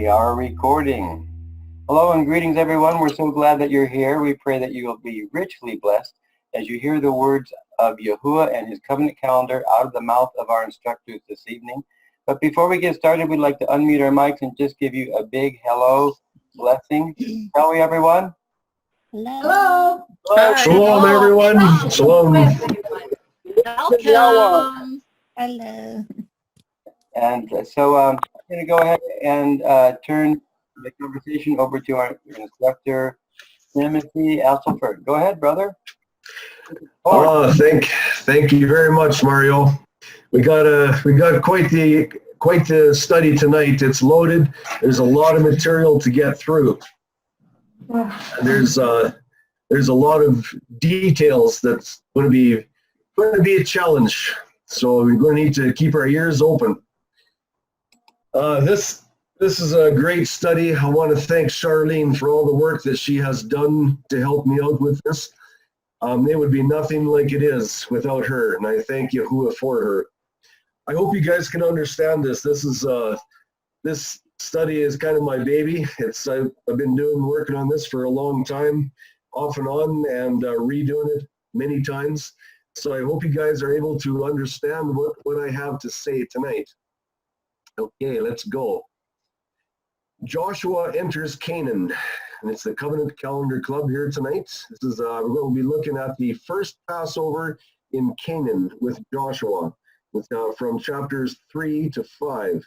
We are recording. Hello and greetings, everyone. We're so glad that you're here. We pray that you will be richly blessed as you hear the words of Yahuwah and his covenant calendar out of the mouth of our instructors this evening. But before we get started, we'd like to unmute our mics and just give you a big hello blessing. Shall we, everyone? Hello. Hi. Shalom, everyone. Shalom. Welcome. Hello. And so I'm going to go ahead and turn the conversation over to our instructor, Timothy Alselford. Go ahead, brother. Thank you very much, Mario. We got quite the study tonight. It's loaded. There's a lot of material to get through. There's a lot of details that's going to be a challenge. So we're going to need to keep our ears open. This is a great study. I want to thank Charlene for all the work that she has done to help me out with this. It would be nothing like it is without her, and I thank Yahuwah for her. I hope you guys can understand this. This study is kind of my baby. I've been working on this for a long time, off and on, and redoing it many times. So I hope you guys are able to understand what I have to say tonight. Okay, let's go. Joshua enters Canaan, and it's the Covenant Calendar Club here tonight. This is we're going to be looking at the first Passover in Canaan with Joshua, from chapters 3 to 5,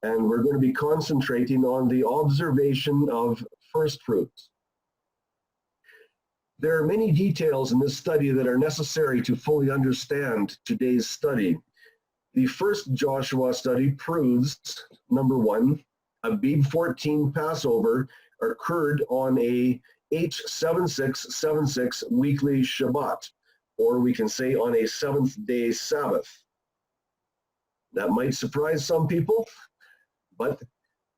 and we're going to be concentrating on the observation of first fruits. There are many details in this study that are necessary to fully understand today's study. The first Joshua study proves, number one, Abib 14 Passover occurred on a H7676 weekly Shabbat, or we can say on a seventh-day Sabbath. That might surprise some people, but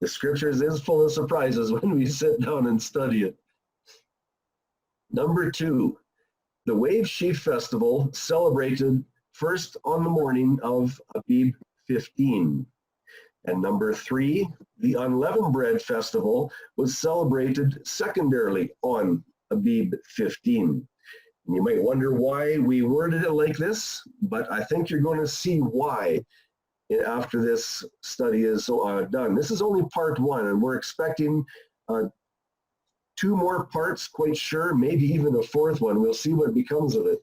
the scriptures is full of surprises when we sit down and study it. Number two, the Wave Sheaf Festival celebrated first on the morning of Abib 15. And number three, the Unleavened Bread Festival was celebrated secondarily on Abib 15. And you might wonder why we worded it like this, but I think you're going to see why after this study is done. This is only part one, and we're expecting 2 more parts, quite sure, maybe even a 4th one. We'll see what becomes of it.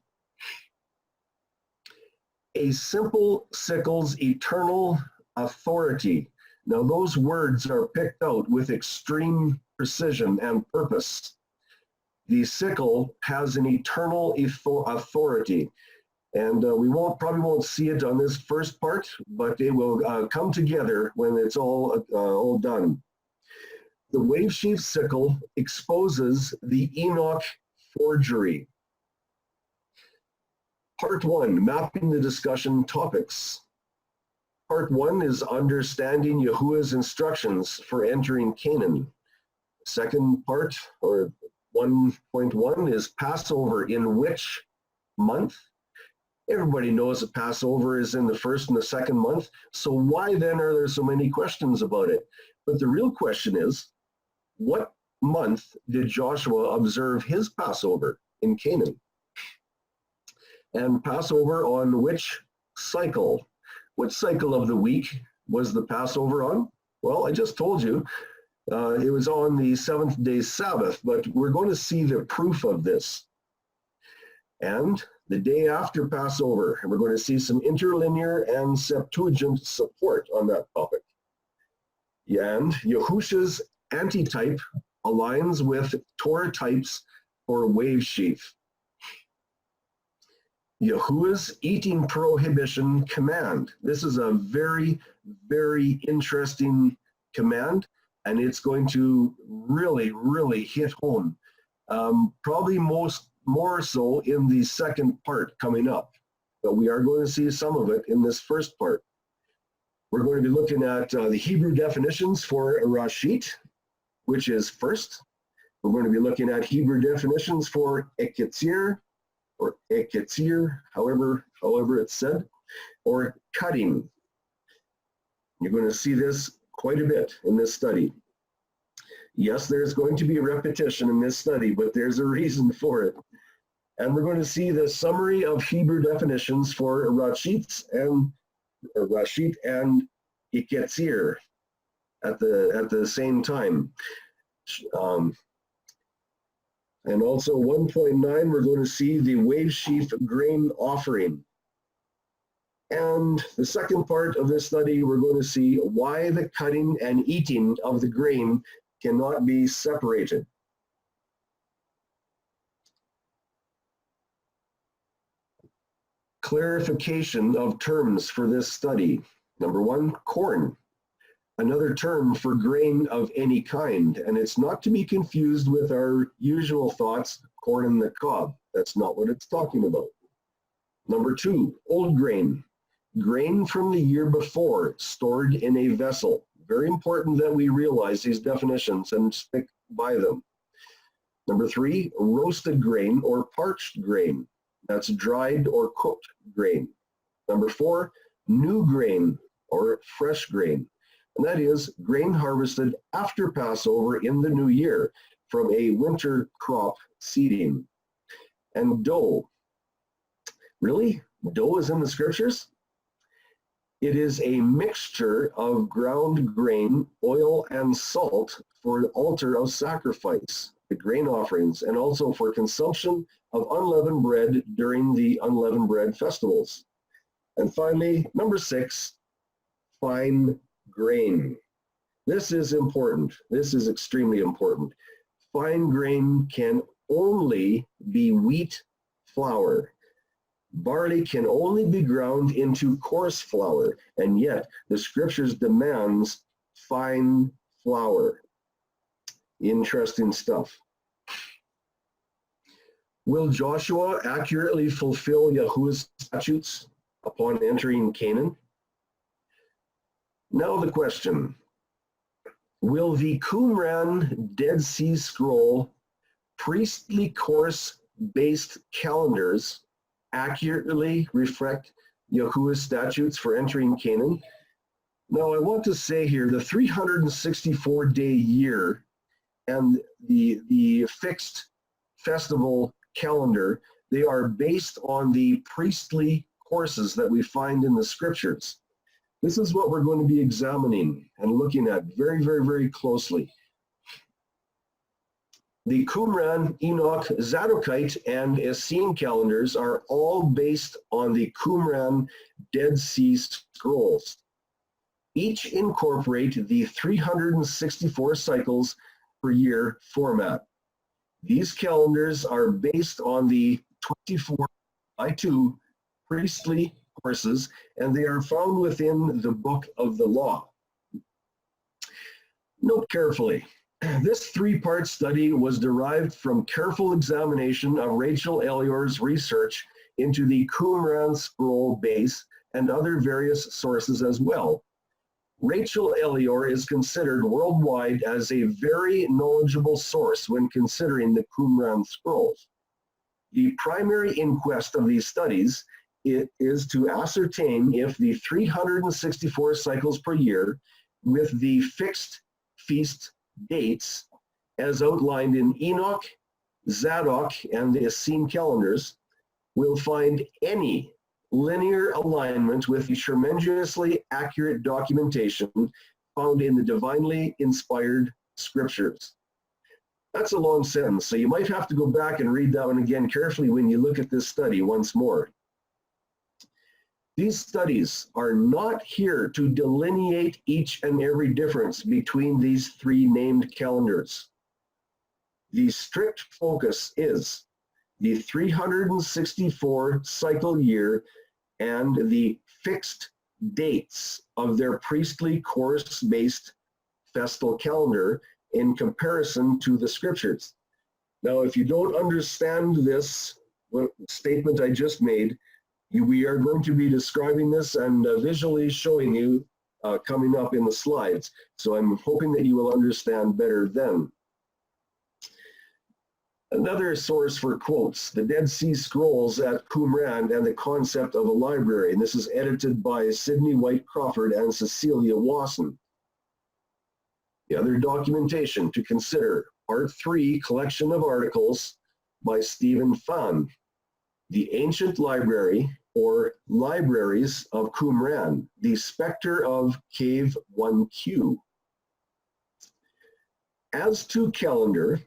A simple Sickles eternal authority. Now those words are picked out with extreme precision and purpose. The sickle has an eternal authority, and we probably won't see it on this first part, but it will come together when it's all done. The Wave Sheaf sickle exposes the Enoch forgery. Part 1, mapping the discussion topics. Part 1 is understanding Yahuwah's instructions for entering Canaan. Second part, or 1.1, is Passover in which month? Everybody knows that Passover is in the first and the second month, so why then are there so many questions about it? But the real question is, what month did Joshua observe his Passover in Canaan? And Passover on which cycle? What cycle of the week was the Passover on? Well, I just told you it was on the 7th-day Sabbath, but we're going to see the proof of this. And the day after Passover, and we're going to see some interlinear and Septuagint support on that topic. And Yahusha's antitype aligns with Torah types for wave sheaf. Yahuwah's eating prohibition command. This is a very, very interesting command, and it's going to really, really hit home. Probably more so in the second part coming up, but we are going to see some of it in this first part. We're going to be looking at the Hebrew definitions for Rashit, which is first. We're going to be looking at Hebrew definitions for Eketzir, or Eketzir, however it's said, or cutting. You're going to see this quite a bit in this study. Yes, there's going to be repetition in this study, but there's a reason for it. And we're going to see the summary of Hebrew definitions for Rashit and Iketzir at the same time. And also 1.9, we're going to see the wave sheaf grain offering. And the second part of this study, we're going to see why the cutting and eating of the grain cannot be separated. Clarification of terms for this study. Number one, corn. Another term for grain of any kind, and it's not to be confused with our usual thoughts, corn on the cob. That's not what it's talking about. Number two, old grain. Grain from the year before, stored in a vessel. Very important that we realize these definitions and stick by them. Number three, roasted grain or parched grain. That's dried or cooked grain. Number four, new grain or fresh grain. And that is grain harvested after Passover in the new year from a winter crop seeding. And dough. Really? Dough is in the scriptures? It is a mixture of ground grain, oil, and salt for the altar of sacrifice, the grain offerings, and also for consumption of unleavened bread during the unleavened bread festivals. And finally, number six, fine grain. This is important. This is extremely important. Fine grain can only be wheat flour. Barley can only be ground into coarse flour, and yet the scriptures demands fine flour. Interesting stuff. Will Joshua accurately fulfill Yahuwah's statutes upon entering Canaan? Now the question, will the Qumran Dead Sea Scroll priestly course-based calendars accurately reflect Yahuwah's statutes for entering Canaan? Now I want to say here, the 364-day year and the fixed festival calendar, they are based on the priestly courses that we find in the scriptures. This is what we're going to be examining and looking at very, very, very closely. The Qumran, Enoch, Zadocite, and Essene calendars are all based on the Qumran Dead Sea Scrolls. Each incorporate the 364 cycles per year format. These calendars are based on the 24/2 priestly courses, and they are found within the book of the law. Note carefully, this three-part study was derived from careful examination of Rachel Elior's research into the Qumran scroll base and other various sources as well. Rachel Elior is considered worldwide as a very knowledgeable source when considering the Qumran scrolls. The primary inquest of these studies is to ascertain if the 364 cycles per year with the fixed feast dates as outlined in Enoch, Zadoc, and the Essene calendars will find any linear alignment with the tremendously accurate documentation found in the divinely inspired scriptures. That's a long sentence, so you might have to go back and read that one again carefully when you look at this study once more. These studies are not here to delineate each and every difference between these three named calendars. The strict focus is the 364 cycle year and the fixed dates of their priestly course-based festal calendar in comparison to the scriptures. Now, if you don't understand this statement I just made, we are going to be describing this and visually showing you coming up in the slides. So I'm hoping that you will understand better then. Another source for quotes, the Dead Sea Scrolls at Qumran and the Concept of a Library. And this is edited by Sidney White Crawford and Cecilia Wasson. The other documentation to consider, Part 3, Collection of Articles by Stephen Phan, The Ancient Library or Libraries of Qumran, The Spectre of Cave 1Q. As to calendar,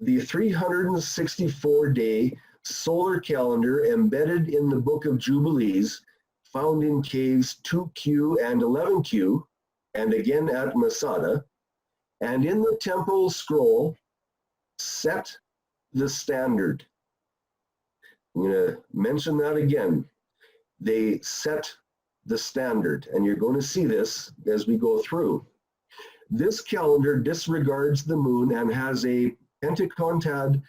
the 364-day solar calendar embedded in the Book of Jubilees, found in caves 2Q and 11Q, and again at Masada, and in the temple scroll, set the standard. I'm going to mention that again. They set the standard, and you're going to see this as we go through. This calendar disregards the moon and has a pentacontad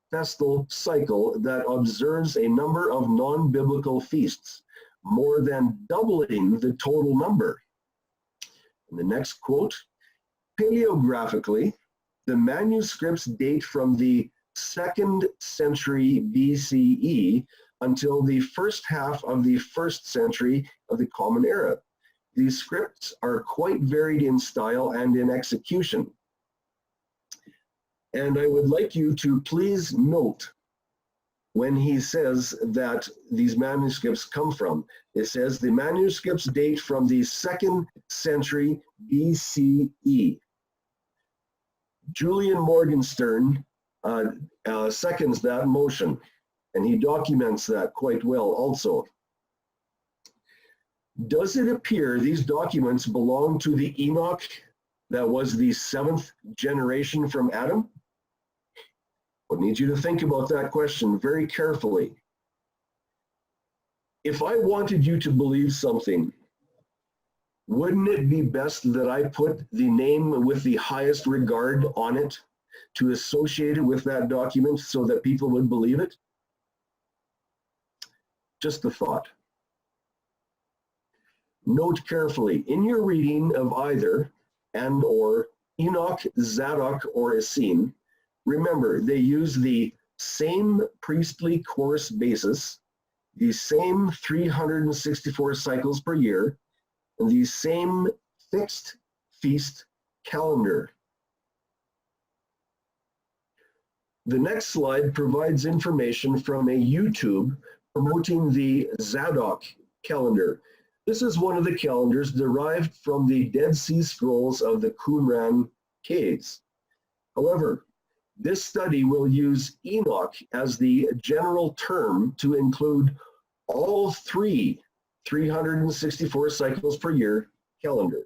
festal cycle that observes a number of non-biblical feasts, more than doubling the total number. And the next quote, paleographically, the manuscripts date from the 2nd century BCE until the first half of the 1st century of the Common Era. These scripts are quite varied in style and in execution. And I would like you to please note when he says that these manuscripts come from. It says the manuscripts date from the 2nd century BCE. Julian Morgenstern seconds that motion, and he documents that quite well also. Does it appear these documents belong to the Enoch that was the 7th generation from Adam? I need you to think about that question very carefully. If I wanted you to believe something, wouldn't it be best that I put the name with the highest regard on it to associate it with that document so that people would believe it? Just a thought. Note carefully, in your reading of either and or Enoch, Zadoc, or Essene, remember they use the same priestly course basis, the same 364 cycles per year, and the same fixed feast calendar. The next slide provides information from a YouTube promoting the Zadoc calendar. This is one of the calendars derived from the Dead Sea Scrolls of the Qumran caves. However, this study will use Enoch as the general term to include all 364 cycles per year calendar.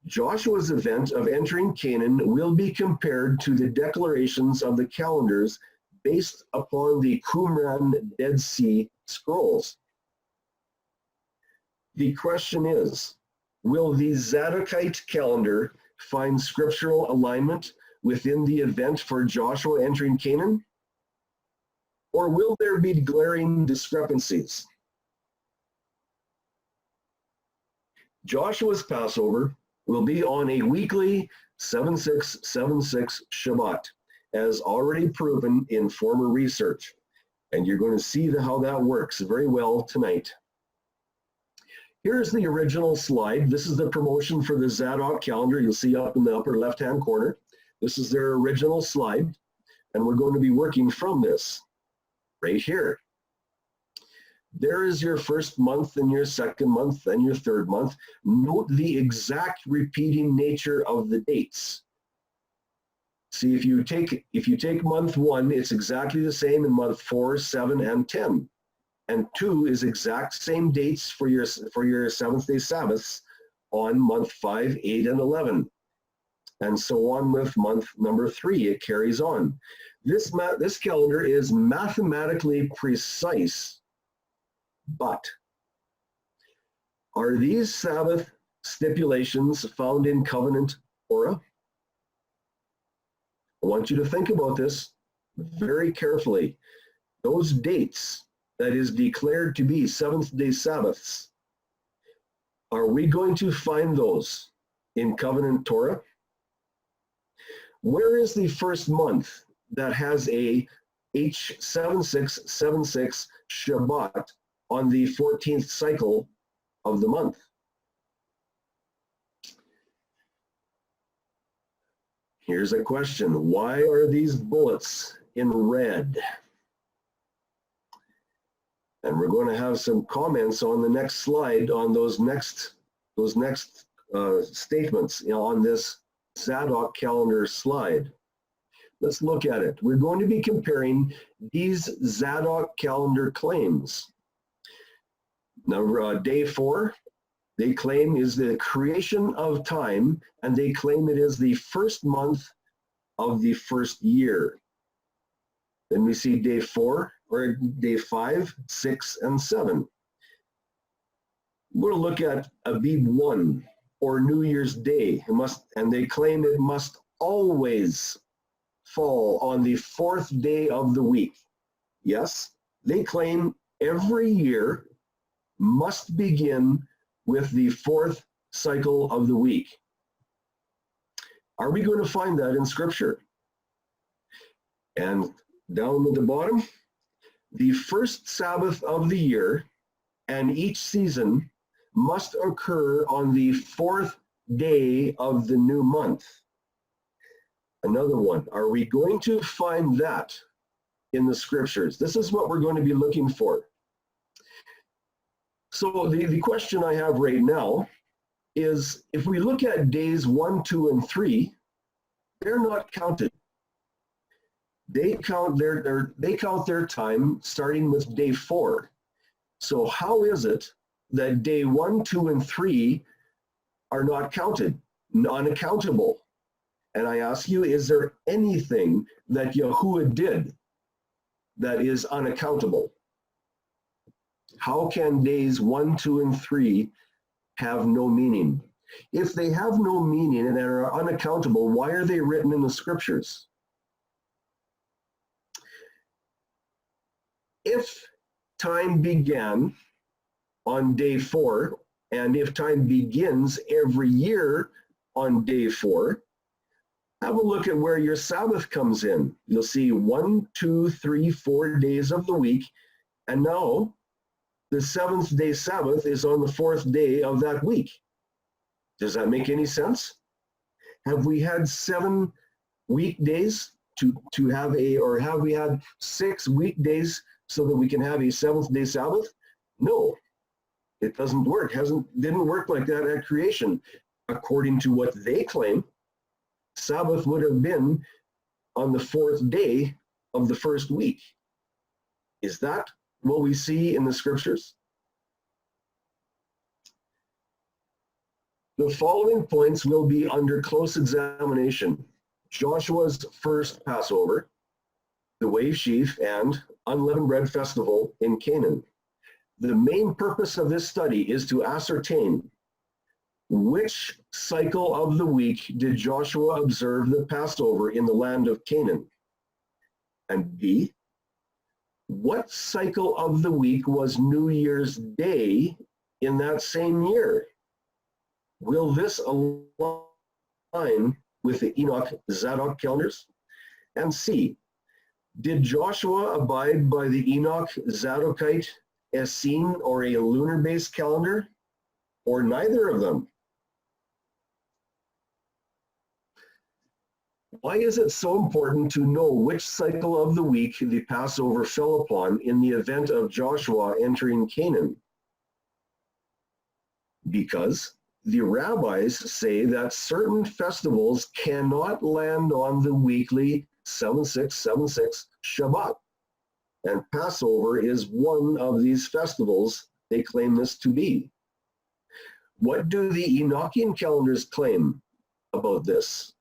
Joshua's event of entering Canaan will be compared to the declarations of the calendars based upon the Qumran Dead Sea Scrolls. The question is, will the Zadokite calendar find scriptural alignment within the event for Joshua entering Canaan? Or will there be glaring discrepancies? Joshua's Passover will be on a weekly 7676 Shabbat, as already proven in former research. And you're going to see how that works very well tonight. Here's the original slide. This is the promotion for the Zadoc calendar. You'll see up in the upper left-hand corner. This is their original slide, and we're going to be working from this right here. There is your first month and your second month and your third month. Note the exact repeating nature of the dates. See, if you take month 1, it's exactly the same in month 4, 7, and 10. And 2 is exact same dates for your 7th-day Sabbaths on month 5, 8, and 11. And so on with month number 3, it carries on. This calendar is mathematically precise, but are these Sabbath stipulations found in covenant Torah? I want you to think about this very carefully. Those dates that is declared to be 7th-day Sabbaths, are we going to find those in covenant Torah? Where is the first month that has a H7676 Shabbat on the 14th cycle of the month? Here's a question. Why are these bullets in red? And we're going to have some comments on the next slide on those next statements on this Zadoc calendar slide. Let's look at it. We're going to be comparing these Zadoc calendar claims. Now, day 4, they claim is the creation of time, and they claim it is the first month of the first year. Then we see day 4, or day 5, 6, and 7. We're going to look at Abib 1, or New Year's Day. And they claim it must always fall on the 4th day of the week. Yes, they claim every year must begin with the 4th cycle of the week. Are we going to find that in Scripture? And down at the bottom, the first Sabbath of the year and each season must occur on the 4th day of the new month. Another one, are we going to find that in the Scriptures? This is what we're going to be looking for. So the question I have right now is, if we look at days 1, 2, and 3, they're not counted. They count their time starting with day 4. So how is it that day 1, 2, and 3 are not counted, unaccountable? And I ask you, is there anything that Yahuwah did that is unaccountable? How can days 1, 2, and 3 have no meaning? If they have no meaning and are unaccountable, why are they written in the Scriptures? If time began on day 4, and if time begins every year on day 4, have a look at where your Sabbath comes in. You'll see 1, 2, 3, 4 days of the week, and now the 7th day Sabbath is on the 4th day of that week. Does that make any sense? Have we had 7 weekdays to have or have we had 6 weekdays so that we can have a 7th day Sabbath? No, it doesn't work. Didn't work like that at creation. According to what they claim, Sabbath would have been on the 4th day of the first week. Is that what we see in the Scriptures? The following points will be under close examination: Joshua's first Passover, the wave sheaf, and unleavened bread festival in Canaan. The main purpose of this study is to ascertain which cycle of the week did Joshua observe the Passover in the land of Canaan? And B, what cycle of the week was New Year's Day in that same year? Will this align with the Enoch Zadoc calendars? And C, did Joshua abide by the Enoch Zadocite Essene or a lunar-based calendar, or neither of them? Why is it so important to know which cycle of the week the Passover fell upon in the event of Joshua entering Canaan? Because the rabbis say that certain festivals cannot land on the weekly 7676 Shabbat. And Passover is one of these festivals they claim this to be. What do the Enochian calendars claim about this?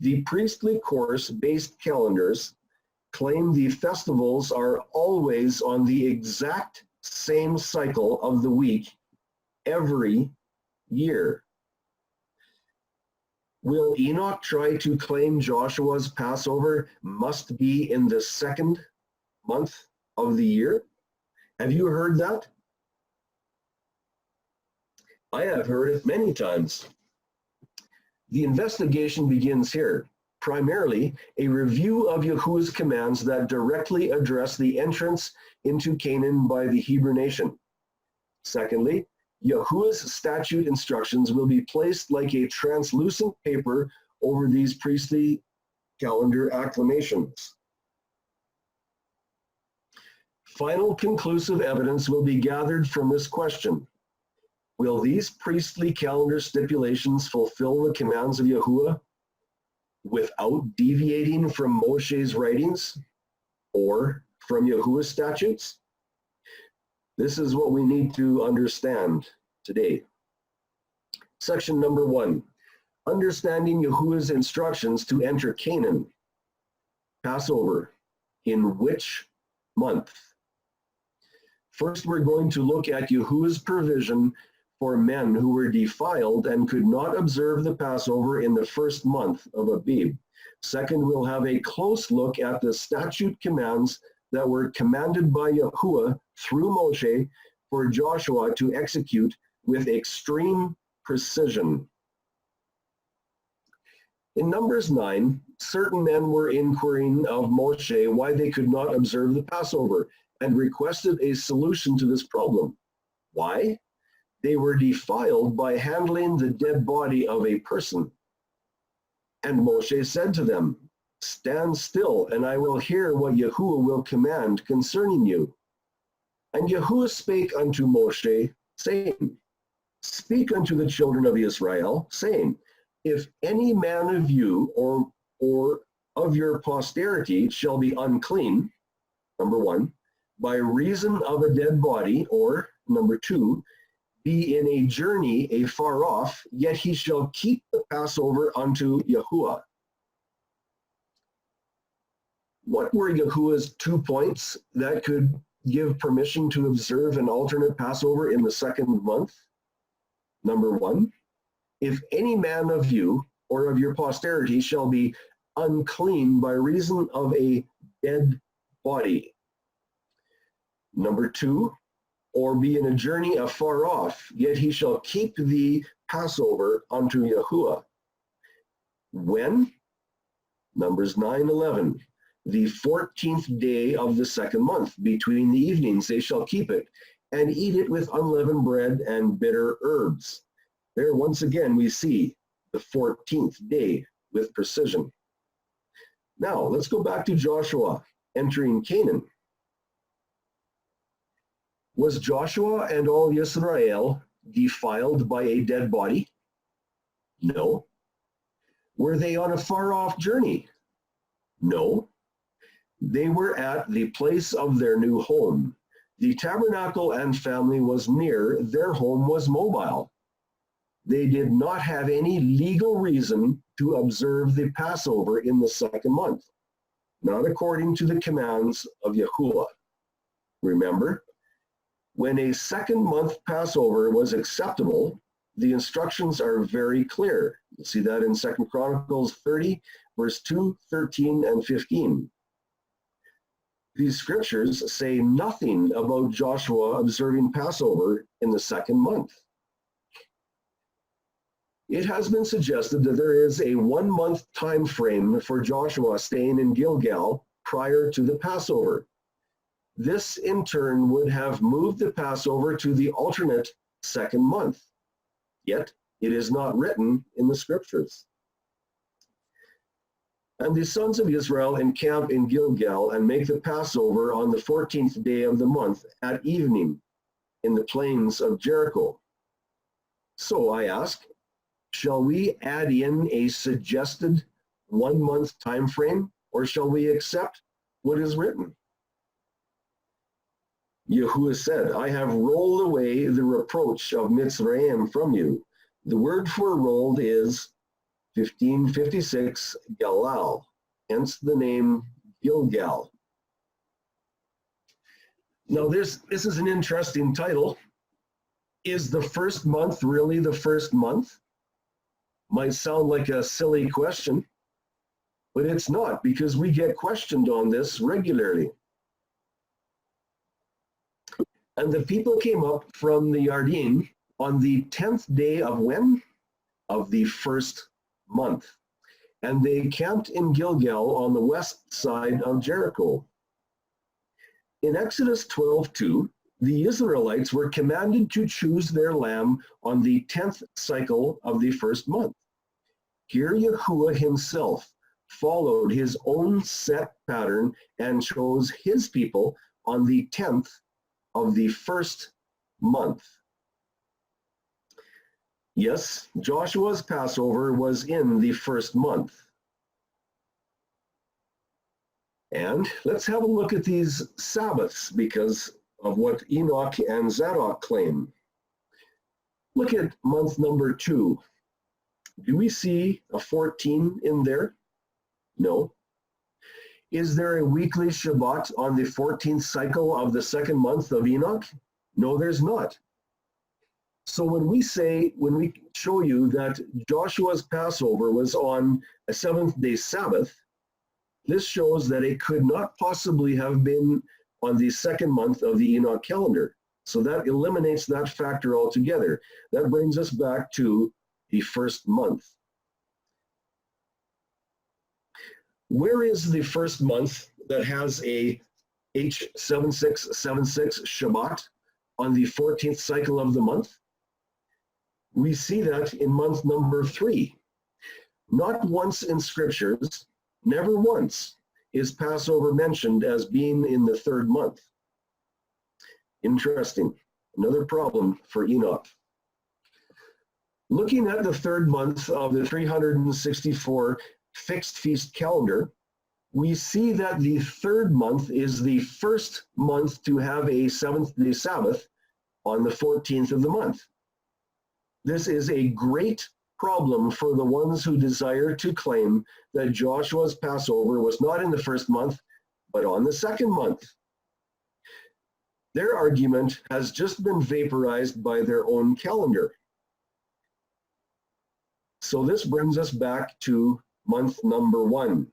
The priestly course-based calendars claim the festivals are always on the exact same cycle of the week every year. Will Enoch try to claim Joshua's Passover must be in the 2nd month of the year? Have you heard that? I have heard it many times. The investigation begins here. Primarily, a review of Yahuwah's commands that directly address the entrance into Canaan by the Hebrew nation. Secondly, Yahuwah's statute instructions will be placed like a translucent paper over these priestly calendar acclamations. Final conclusive evidence will be gathered from this question. Will these priestly calendar stipulations fulfill the commands of Yahuwah without deviating from Moshe's writings or from Yahuwah's statutes? This is what we need to understand today. Section number 1, understanding Yahuwah's instructions to enter Canaan. Passover, in which month? First, we're going to look at Yahuwah's provision for men who were defiled and could not observe the Passover in the first month of Abib. Second, we'll have a close look at the statute commands that were commanded by Yahuwah through Moshe for Joshua to execute with extreme precision. In Numbers 9, certain men were inquiring of Moshe why they could not observe the Passover and requested a solution to this problem. Why? They were defiled by handling the dead body of a person. And Moshe said to them, stand still, and I will hear what Yahuwah will command concerning you. And Yahuwah spake unto Moshe, saying, speak unto the children of Israel, saying, if any man of you or of your posterity shall be unclean, number 1, by reason of a dead body, or number 2, be in a journey afar off, yet he shall keep the Passover unto Yahuwah. What were Yahuwah's 2 points that could give permission to observe an alternate Passover in the second month? Number 1, if any man of you or of your posterity shall be unclean by reason of a dead body. Number 2, or be in a journey afar off, yet he shall keep the Passover unto Yahuwah. When? Numbers 9:11. The 14th day of the second month, between the evenings they shall keep it, and eat it with unleavened bread and bitter herbs. There once again we see the 14th day with precision. Now let's go back to Joshua entering Canaan. Was Joshua and all Israel defiled by a dead body? No. Were they on a far-off journey? No. They were at the place of their new home. The tabernacle and family was near, their home was mobile. They did not have any legal reason to observe the Passover in the second month, not according to the commands of Yahuwah. Remember, when a second month Passover was acceptable, the instructions are very clear. You see that in 2 Chronicles 30, verse 2, 13, and 15. These scriptures say nothing about Joshua observing Passover in the second month. It has been suggested that there is a 1 month time frame for Joshua staying in Gilgal prior to the Passover. This in turn would have moved the Passover to the alternate second month. Yet it is not written in the scriptures. And the sons of Israel encamp in Gilgal and make the Passover on the 14th day of the month at evening in the plains of Jericho. So I ask, shall we add in a suggested 1 month time frame, or shall we accept what is written? Yahuwah said, I have rolled away the reproach of Mitzrayim from you. The word for rolled is 1556 Galal, hence the name Gilgal. Now this is an interesting title. Is the first month really the first month? Might sound like a silly question, but it's not, because we get questioned on this regularly. And the people came up from the Yarden on the 10th day of when? Of the first month. And they camped in Gilgal on the west side of Jericho. In Exodus 12:2, the Israelites were commanded to choose their lamb on the 10th cycle of the first month. Here Yahuwah himself followed his own set pattern and chose his people on the 10th of the first month. Yes, Joshua's Passover was in the first month. And let's have a look at these Sabbaths because of what Enoch and Zadoc claim. Look at month number 2. Do we see a 14 in there? No. Is there a weekly Shabbat on the 14th cycle of the second month of Enoch? No, there's not. So when we show you that Joshua's Passover was on a seventh-day Sabbath, this shows that it could not possibly have been on the second month of the Enoch calendar. So that eliminates that factor altogether. That brings us back to the first month. Where is the first month that has a H7676 Shabbat on the 14th cycle of the month? We see that in month number 3. Not once in scriptures, never once is Passover mentioned as being in the third month. Interesting. Another problem for Enoch. Looking at the third month of the 364 fixed feast calendar, we see that the third month is the first month to have a seventh-day Sabbath on the 14th of the month. This is a great problem for the ones who desire to claim that Joshua's Passover was not in the first month, but on the second month. Their argument has just been vaporized by their own calendar. So this brings us back to month number 1.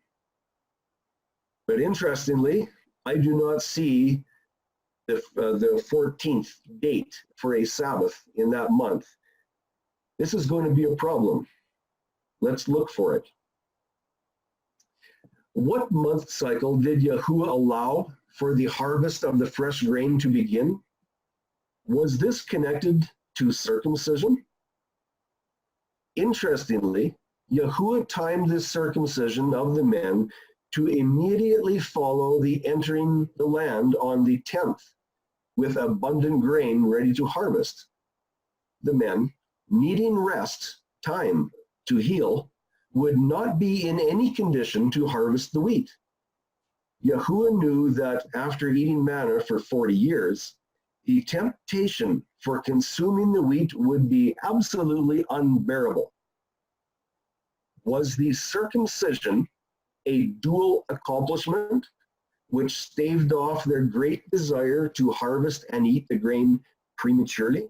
But interestingly, I do not see the 14th date for a Sabbath in that month. This is going to be a problem. Let's look for it. What month cycle did Yahuwah allow for the harvest of the fresh grain to begin? Was this connected to circumcision? Interestingly, Yahuwah timed this circumcision of the men to immediately follow the entering the land on the 10th with abundant grain ready to harvest. The men, needing rest, time to heal, would not be in any condition to harvest the wheat. Yahuwah knew that after eating manna for 40 years, the temptation for consuming the wheat would be absolutely unbearable. Was the circumcision a dual accomplishment which staved off their great desire to harvest and eat the grain prematurely?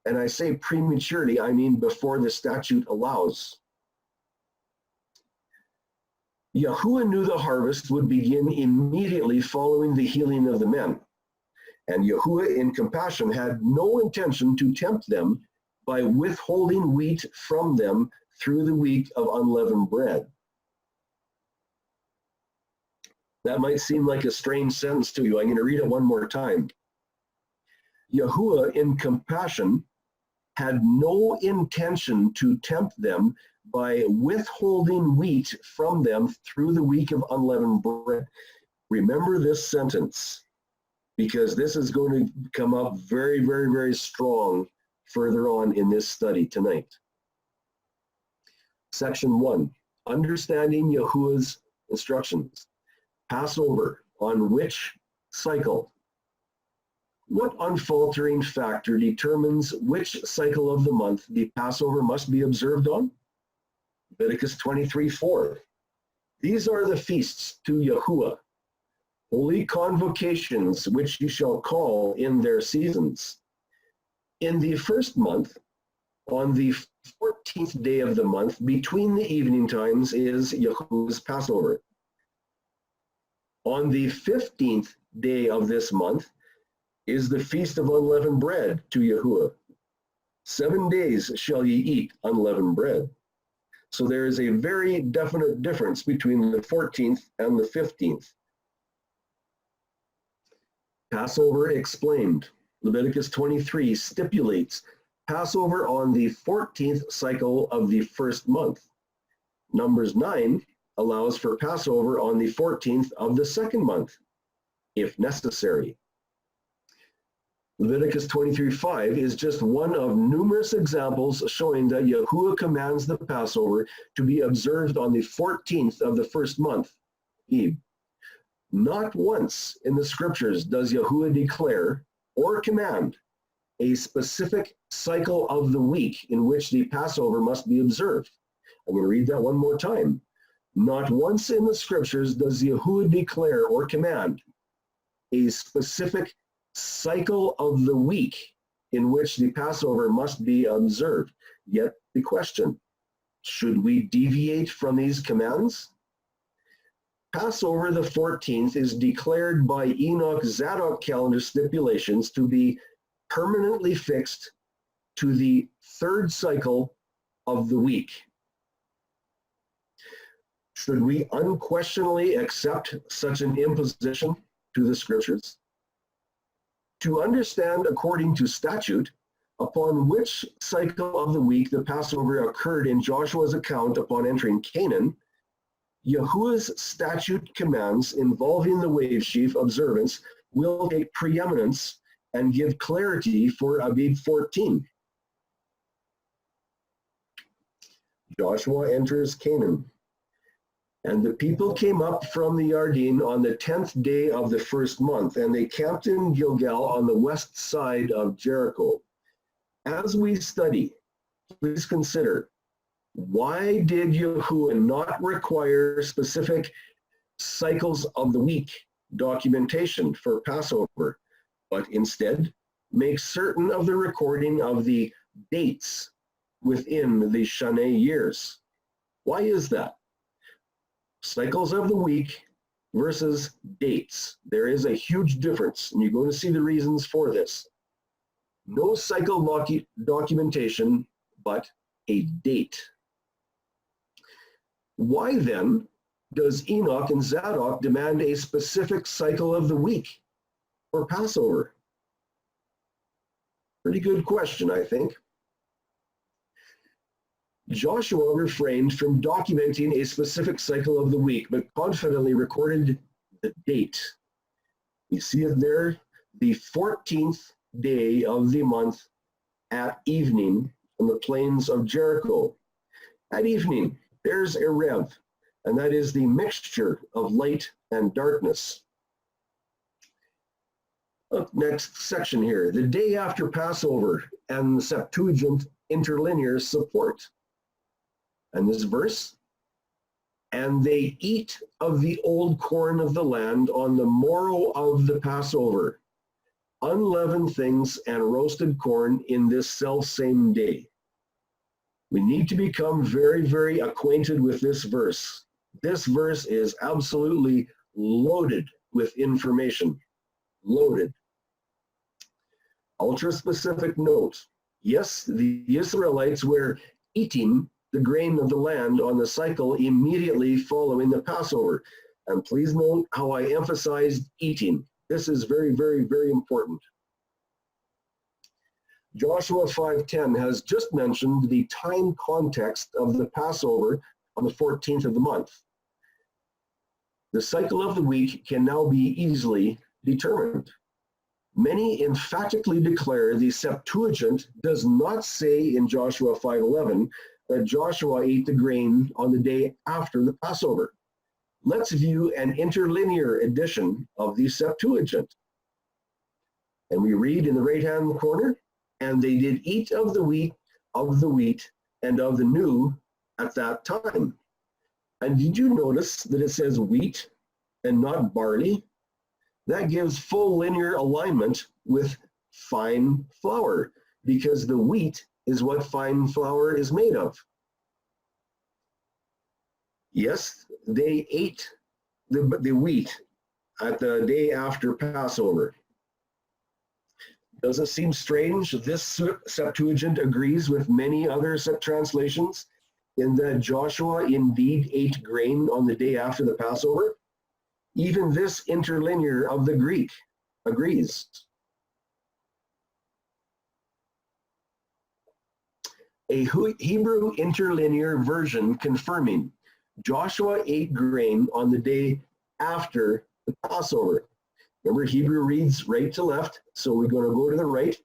And I say prematurely, I mean before the statute allows. Yahuwah knew the harvest would begin immediately following the healing of the men. And Yahuwah in compassion had no intention to tempt them by withholding wheat from them through the week of unleavened bread. That might seem like a strange sentence to you. I'm going to read it one more time. Yahuwah in compassion had no intention to tempt them by withholding wheat from them through the week of unleavened bread. Remember this sentence, because this is going to come up very, very, very strong further on in this study tonight. Section 1, understanding Yahuwah's instructions. Passover, on which cycle? What unfaltering factor determines which cycle of the month the Passover must be observed on? Leviticus 23:4. These are the feasts to Yahuwah, holy convocations which you shall call in their seasons. In the first month, on the 14th day of the month, between the evening times, is Yahuwah's Passover. On the 15th day of this month is the Feast of Unleavened Bread to Yahuwah. 7 days shall ye eat unleavened bread. So there is a very definite difference between the 14th and the 15th. Passover explained. Leviticus 23 stipulates Passover on the 14th cycle of the first month. Numbers 9 allows for Passover on the 14th of the second month, if necessary. Leviticus 23:5 is just one of numerous examples showing that Yahuwah commands the Passover to be observed on the 14th of the first month, Eve. Not once in the scriptures does Yahuwah declare or command a specific cycle of the week in which the Passover must be observed. I'm going to read that one more time. Not once in the scriptures does Yahuwah declare or command a specific cycle of the week in which the Passover must be observed. Yet the question, should we deviate from these commands? Passover the 14th is declared by Enoch's Zadoc calendar stipulations to be permanently fixed to the third cycle of the week. Should we unquestionably accept such an imposition to the scriptures? To understand according to statute upon which cycle of the week the Passover occurred in Joshua's account upon entering Canaan, Yahuwah's statute commands involving the wave sheaf observance will take preeminence and give clarity for Abib 14. Joshua enters Canaan. And the people came up from the Yarden on the 10th day of the first month, and they camped in Gilgal on the west side of Jericho. As we study, please consider, why did Yahuwah not require specific cycles of the week documentation for Passover, but instead make certain of the recording of the dates within the Shaneh years? Why is that? Cycles of the week versus dates. There is a huge difference, and you're going to see the reasons for this. No cycle documentation, but a date. Why then does Enoch and Zadoc demand a specific cycle of the week for Passover? Pretty good question, I think. Joshua refrained from documenting a specific cycle of the week, but confidently recorded the date. You see it there, the 14th day of the month at evening on the plains of Jericho. At evening, there's Erev, and that is the mixture of light and darkness. Look, next section here, the day after Passover and the Septuagint interlinear support. And this verse, and they eat of the old corn of the land on the morrow of the Passover, unleavened things and roasted corn in this selfsame day. We need to become very, very acquainted with this verse. This verse is absolutely loaded with information. Loaded. Ultra-specific note. Yes, the Israelites were eating the grain of the land on the cycle immediately following the Passover. And please note how I emphasized eating. This is very, very, very important. Joshua 5:10 has just mentioned the time context of the Passover on the 14th of the month. The cycle of the week can now be easily determined. Many emphatically declare the Septuagint does not say in Joshua 5:11 that Joshua ate the grain on the day after the Passover. Let's view an interlinear edition of the Septuagint. And we read in the right-hand corner, and they did eat of the wheat, and of the new at that time. And did you notice that it says wheat and not barley? That gives full linear alignment with fine flour, because the wheat is what fine flour is made of. Yes, they ate the wheat at the day after Passover. Does it seem strange? This Septuagint agrees with many other translations in that Joshua indeed ate grain on the day after the Passover. Even this interlinear of the Greek agrees. A Hebrew interlinear version confirming Joshua ate grain on the day after the Passover. Remember, Hebrew reads right to left, so we're going to go to the right.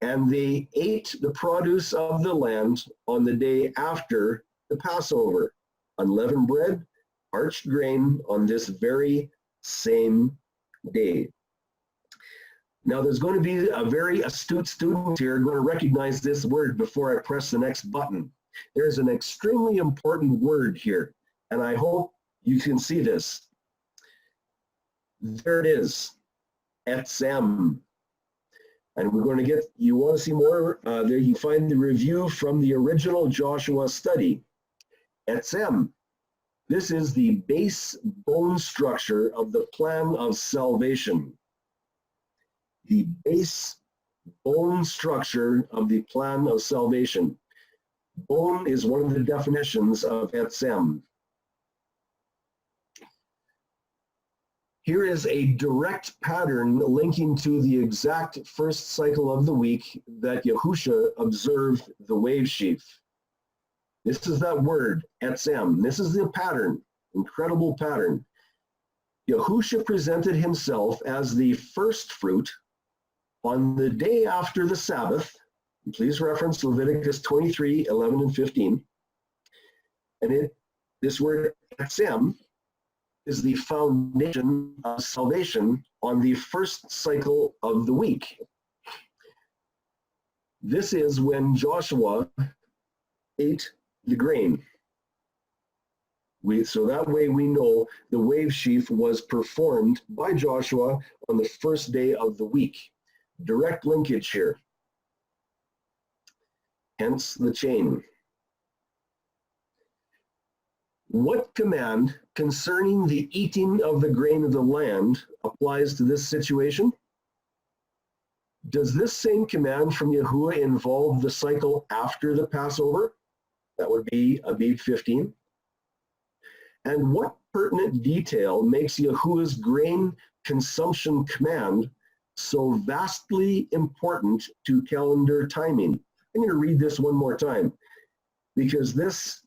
And they ate the produce of the land on the day after the Passover, unleavened bread, parched grain on this very same day. Now, there's going to be a very astute student here going to recognize this word before I press the next button. There's an extremely important word here, and I hope you can see this. There it is, etzem. And we're going to get, you want to see more, there you find the review from the original Joshua study. Etzem. This is the base bone structure of the plan of salvation. The base bone structure of the plan of salvation. Bone is one of the definitions of etzem. Here is a direct pattern linking to the exact first cycle of the week that Yahusha observed the wave sheaf. This is that word, etzem. This is the pattern, incredible pattern. Yahusha presented himself as the first fruit on the day after the Sabbath. Please reference Leviticus 23, 11, and 15. And this word etzem is the foundation of salvation on the first cycle of the week. This is when Joshua ate the grain. So that way we know the wave sheaf was performed by Joshua on the first day of the week. Direct linkage here. Hence the chain. What command concerning the eating of the grain of the land applies to this situation? Does this same command from Yahuwah involve the cycle after the Passover? That would be Abib 15. And what pertinent detail makes Yahuwah's grain consumption command so vastly important to calendar timing? I'm going to read this one more time because this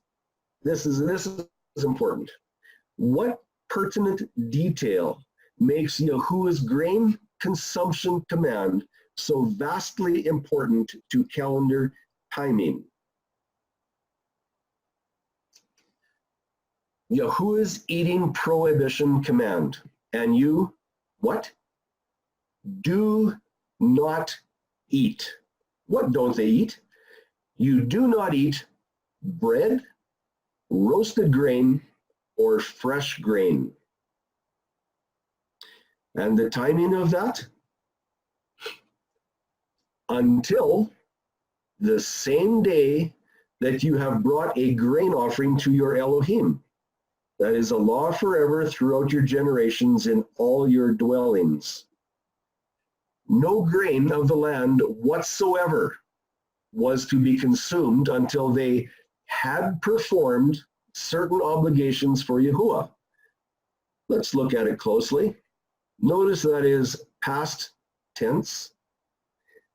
is important. What pertinent detail makes Yahuwah's grain consumption command so vastly important to calendar timing? Yahuwah's eating prohibition command. And you, what? Do not eat. What don't they eat? You do not eat bread, roasted grain, or fresh grain. And the timing of that? Until the same day that you have brought a grain offering to your Elohim. That is a law forever throughout your generations in all your dwellings. No grain of the land whatsoever was to be consumed until they had performed certain obligations for Yahuwah. Let's look at it closely. Notice that is past tense.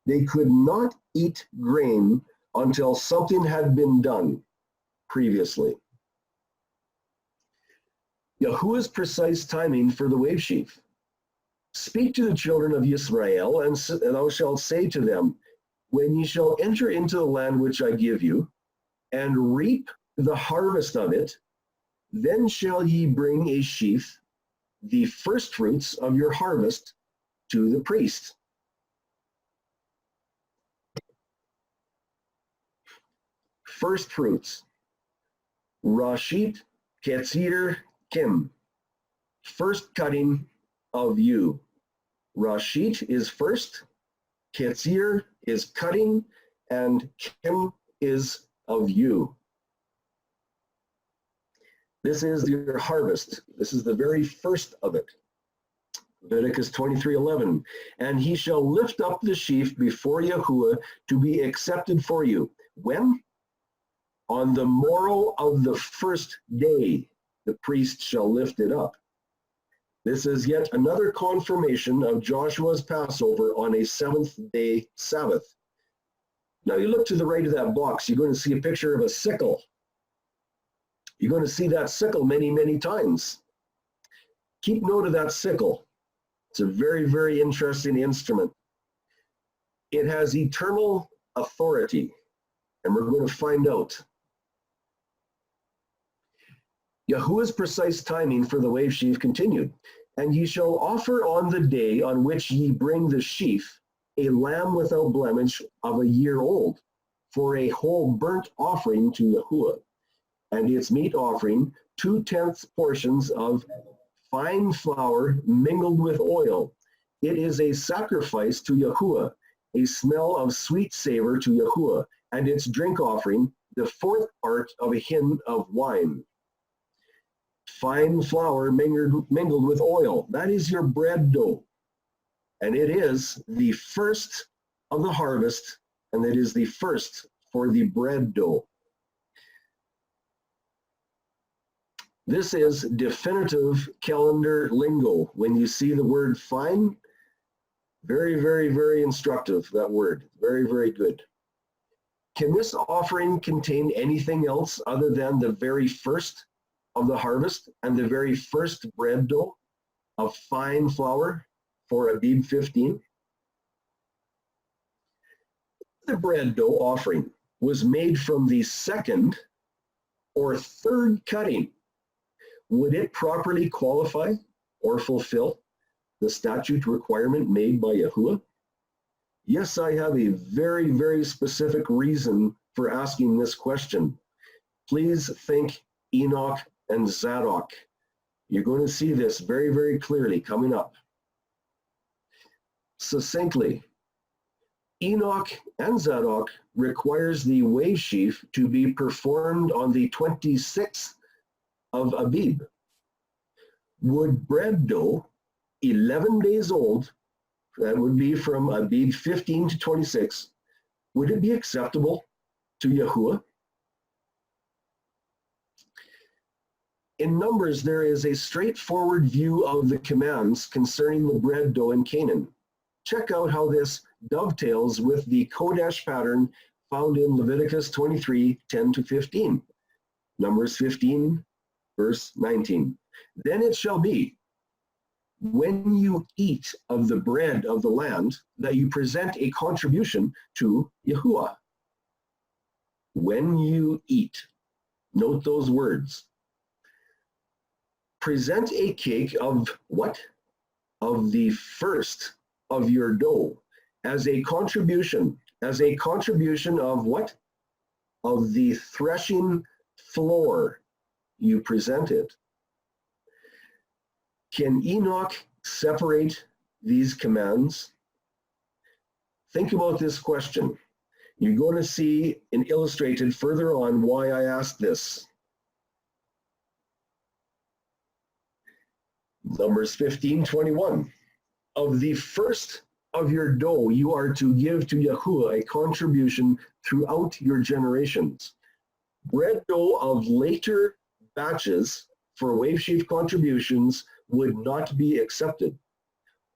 They could not eat grain until something had been done previously. Yahuwah's precise timing for the wave sheaf. Speak to the children of Israel, and thou shalt say to them, when ye shall enter into the land which I give you, and reap the harvest of it, then shall ye bring a sheaf, the first fruits of your harvest, to the priest. First fruits. Rashit Ketzir Kim. First cutting of you. Rashit is first, Ketzir is cutting, and Kim is of you. This is your harvest. This is the very first of it. Leviticus 23:11. And he shall lift up the sheaf before Yahuwah to be accepted for you. When? On the morrow of the first day, the priest shall lift it up. This is yet another confirmation of Joshua's Passover on a seventh-day Sabbath. Now you look to the right of that box, you're going to see a picture of a sickle. You're going to see that sickle many, many times. Keep note of that sickle. It's a very, very interesting instrument. It has eternal authority, and we're going to find out. Yahuwah's precise timing for the wave sheaf continued. And ye shall offer on the day on which ye bring the sheaf a lamb without blemish of a year old, for a whole burnt offering to Yahuwah, and its meat offering 2/10 portions of fine flour mingled with oil. It is a sacrifice to Yahuwah, a smell of sweet savor to Yahuwah, and its drink offering, the 4th part of a hin of wine. Fine flour mingled with oil. That is your bread dough. And it is the first of the harvest, and it is the first for the bread dough. This is definitive calendar lingo. When you see the word fine, very, very, very instructive, that word. Very, very good. Can this offering contain anything else other than the very first of the harvest and the very first bread dough of fine flour for Abib 15? The bread dough offering was made from the 2nd or 3rd cutting. Would it properly qualify or fulfill the statute requirement made by Yahuwah? Yes, I have a very, very specific reason for asking this question. Please think Enoch and Zadoc. You're going to see this very, very clearly coming up. Succinctly, Enoch and Zadoc requires the wave sheaf to be performed on the 26th of Abib. Would bread dough, 11 days old, that would be from Abib 15 to 26, would it be acceptable to Yahuwah? In Numbers, there is a straightforward view of the commands concerning the bread dough in Canaan. Check out how this dovetails with the Kodesh pattern found in Leviticus 23, 10 to 15. Numbers 15, verse 19. Then it shall be, when you eat of the bread of the land, that you present a contribution to Yahuwah. When you eat. Note those words. Present a cake of what? Of the first of your dough as a contribution. As a contribution of what? Of the threshing floor. You present it. Can Enoch separate these commands? Think about this question. You're going to see and illustrated further on why I asked this. Numbers 15:21. Of the first of your dough you are to give to Yahuwah a contribution throughout your generations. Bread dough of later batches for wave sheaf contributions would not be accepted.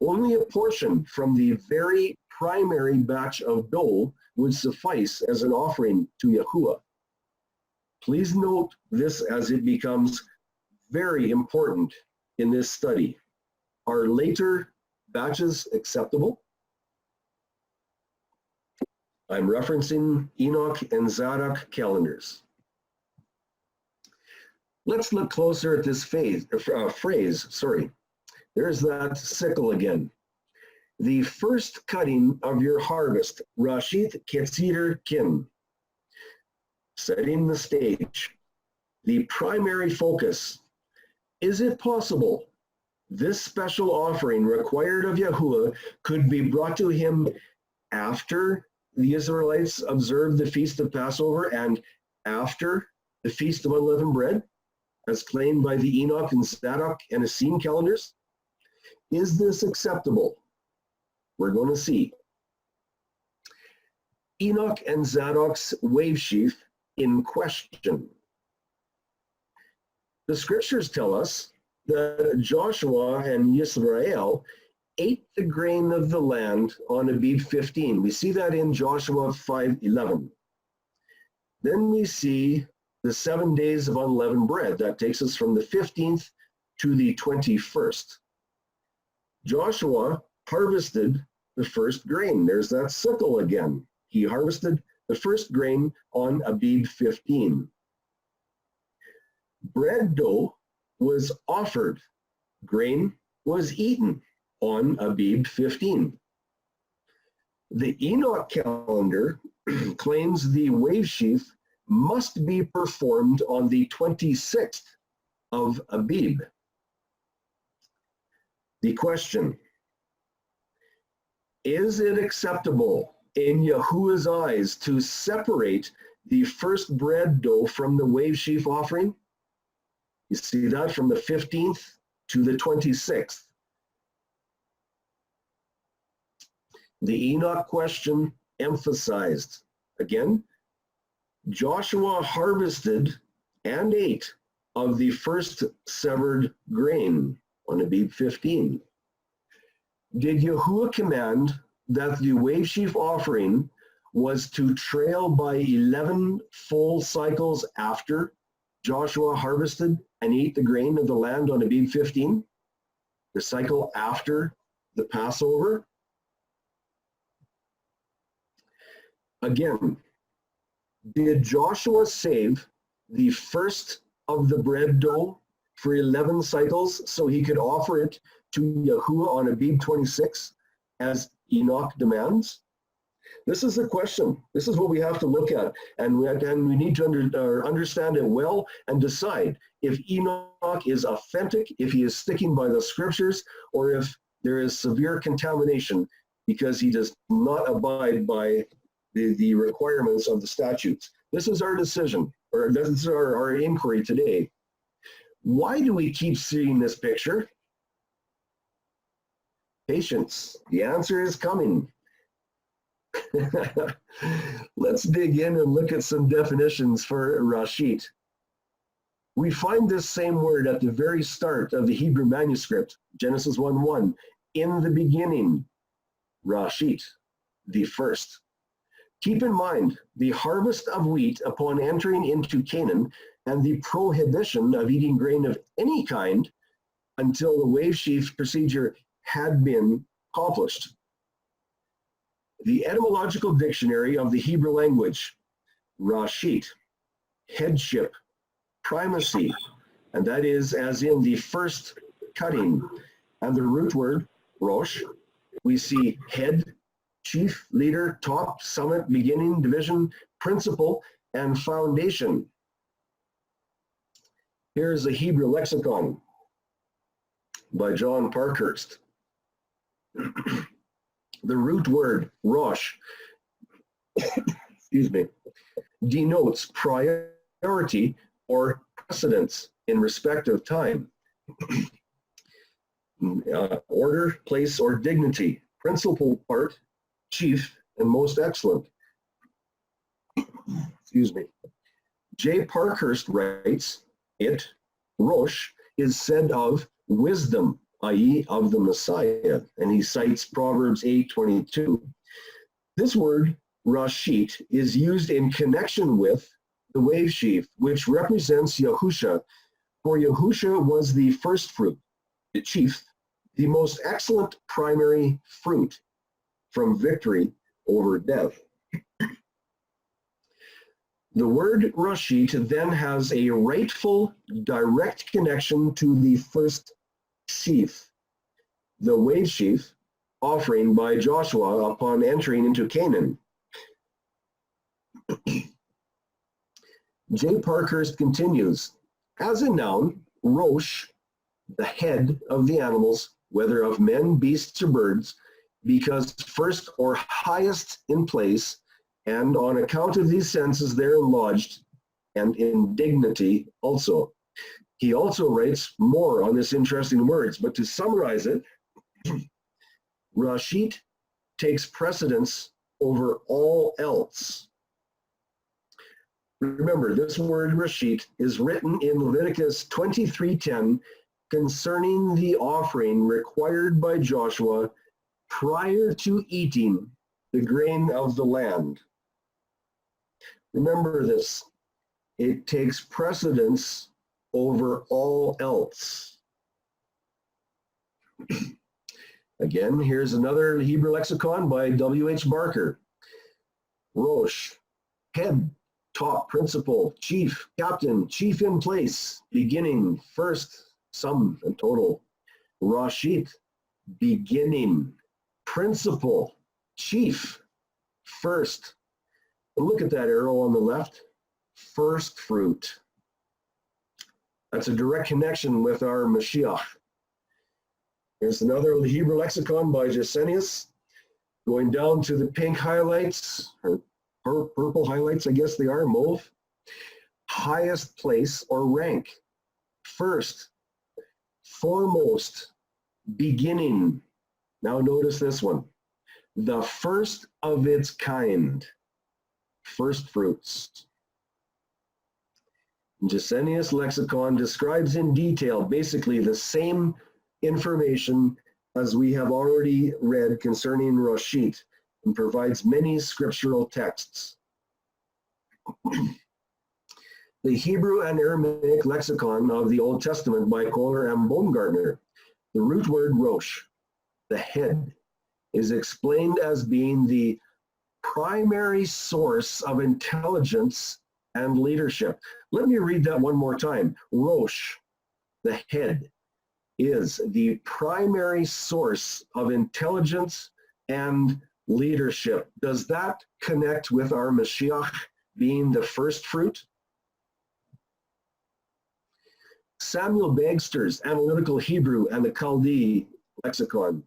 Only a portion from the very primary batch of dough would suffice as an offering to Yahuwah. Please note this as it becomes very important in this study. Are later batches acceptable? I'm referencing Enoch and Tzaddik calendars. Let's look closer at this phrase. There's that sickle again. The first cutting of your harvest, Rashit Ketzir Kin. Setting the stage. The primary focus. Is it possible this special offering required of Yahuwah could be brought to him after the Israelites observed the Feast of Passover and after the Feast of Unleavened Bread, as claimed by the Enoch and Zadoc and Essene calendars? Is this acceptable? We're going to see. Enoch and Zadoc's wave sheaf in question. The scriptures tell us that Joshua and Yisrael ate the grain of the land on Abib 15. We see that in Joshua 5:11. Then we see the 7 days of unleavened bread. That takes us from the 15th to the 21st. Joshua harvested the first grain. There's that sickle again. He harvested the first grain on Abib 15. Bread dough was offered. Grain was eaten on Abib 15. The Enoch calendar claims the wave sheaf must be performed on the 26th of Abib. The question, is it acceptable in Yahuwah's eyes to separate the first bread dough from the wave sheaf offering? You see that from the 15th to the 26th. The Enoch question emphasized, again, Joshua harvested and ate of the first severed grain on Abib 15. Did Yahuwah command that the wave sheaf offering was to trail by 11 full cycles after Joshua harvested and ate the grain of the land on Abib 15? The cycle after the Passover? Again, did Joshua save the first of the bread dough for 11 cycles so he could offer it to Yahuwah on Abib 26 as Enoch demands? This is the question. This is what we have to look at, and we need to understand it well and decide if Enoch is authentic, if he is sticking by the scriptures, or if there is severe contamination because he does not abide by the requirements of the statutes. This is our decision, or this is our inquiry today. Why do we keep seeing this picture? Patience. The answer is coming. Let's dig in and look at some definitions for Rashit. We find this same word at the very start of the Hebrew manuscript, Genesis 1:1. In the beginning, Rashit, the first. Keep in mind the harvest of wheat upon entering into Canaan and the prohibition of eating grain of any kind until the wave sheaf procedure had been accomplished. The etymological dictionary of the Hebrew language, Rashit, headship, primacy, and that is as in the first cutting. And the root word, Rosh, we see head, chief, leader, top, summit, beginning, division, principle, and foundation. Here's the Hebrew lexicon by John Parkhurst. The root word, Rosh, excuse me, denotes priority or precedence in respect of time, order, place, or dignity, principal part, chief, and most excellent. Excuse me. J. Parkhurst writes, it, Rosh, is said of wisdom, i.e. of the Messiah, and he cites Proverbs 8:22. This word, Rashit, is used in connection with the wave sheaf, which represents Yahusha, for Yahusha was the first fruit, the chief, the most excellent primary fruit from victory over death. The word Rashit then has a rightful, direct connection to the first sheaf, the wave sheaf offering by Joshua upon entering into Canaan. J. Parkhurst continues, as a noun, Rosh, the head of the animals, whether of men, beasts, or birds, because first or highest in place, and on account of these senses therein lodged, and in dignity also. He also writes more on this interesting words, but to summarize it, Rashit takes precedence over all else. Remember, this word Rashit is written in Leviticus 23:10 concerning the offering required by Joshua prior to eating the grain of the land. Remember this. It takes precedence over all else. Again, here's another Hebrew lexicon by W.H. Barker. Rosh, head, top, principal, chief, captain, chief in place, beginning, first, sum, and total. Rashit, beginning, principal, chief, first. And look at that arrow on the left, first fruit. That's a direct connection with our Mashiach. Here's another Hebrew lexicon by Gesenius, going down to the pink highlights, or purple highlights, I guess they are, mauve. Highest place or rank, first, foremost, beginning. Now notice this one, the first of its kind, first fruits. Gesenius lexicon describes in detail basically the same information as we have already read concerning Roshit, and provides many scriptural texts. The Hebrew and Aramaic lexicon of the Old Testament by Kohler and Baumgartner, the root word Rosh, the head, is explained as being the primary source of intelligence and leadership. Let me read that one more time. Rosh, the head, is the primary source of intelligence and leadership. Does that connect with our Mashiach being the first fruit? Samuel Bagster's Analytical Hebrew and the Chaldee lexicon,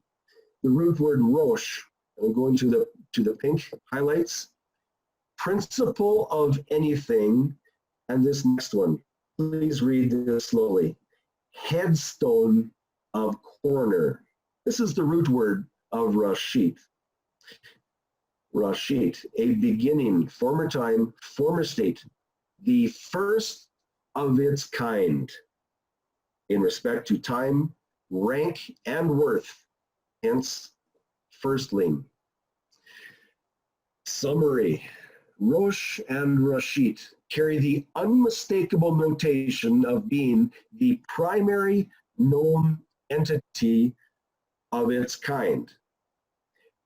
the root word Rosh, I'm going to the pink highlights, principle of anything, and this next one, please read this slowly, headstone of corner. This is the root word of Rashit. Rashit, a beginning, former time, former state, the first of its kind in respect to time, rank, and worth, hence firstling. Summary. Rosh and Rashit carry the unmistakable notation of being the primary known entity of its kind.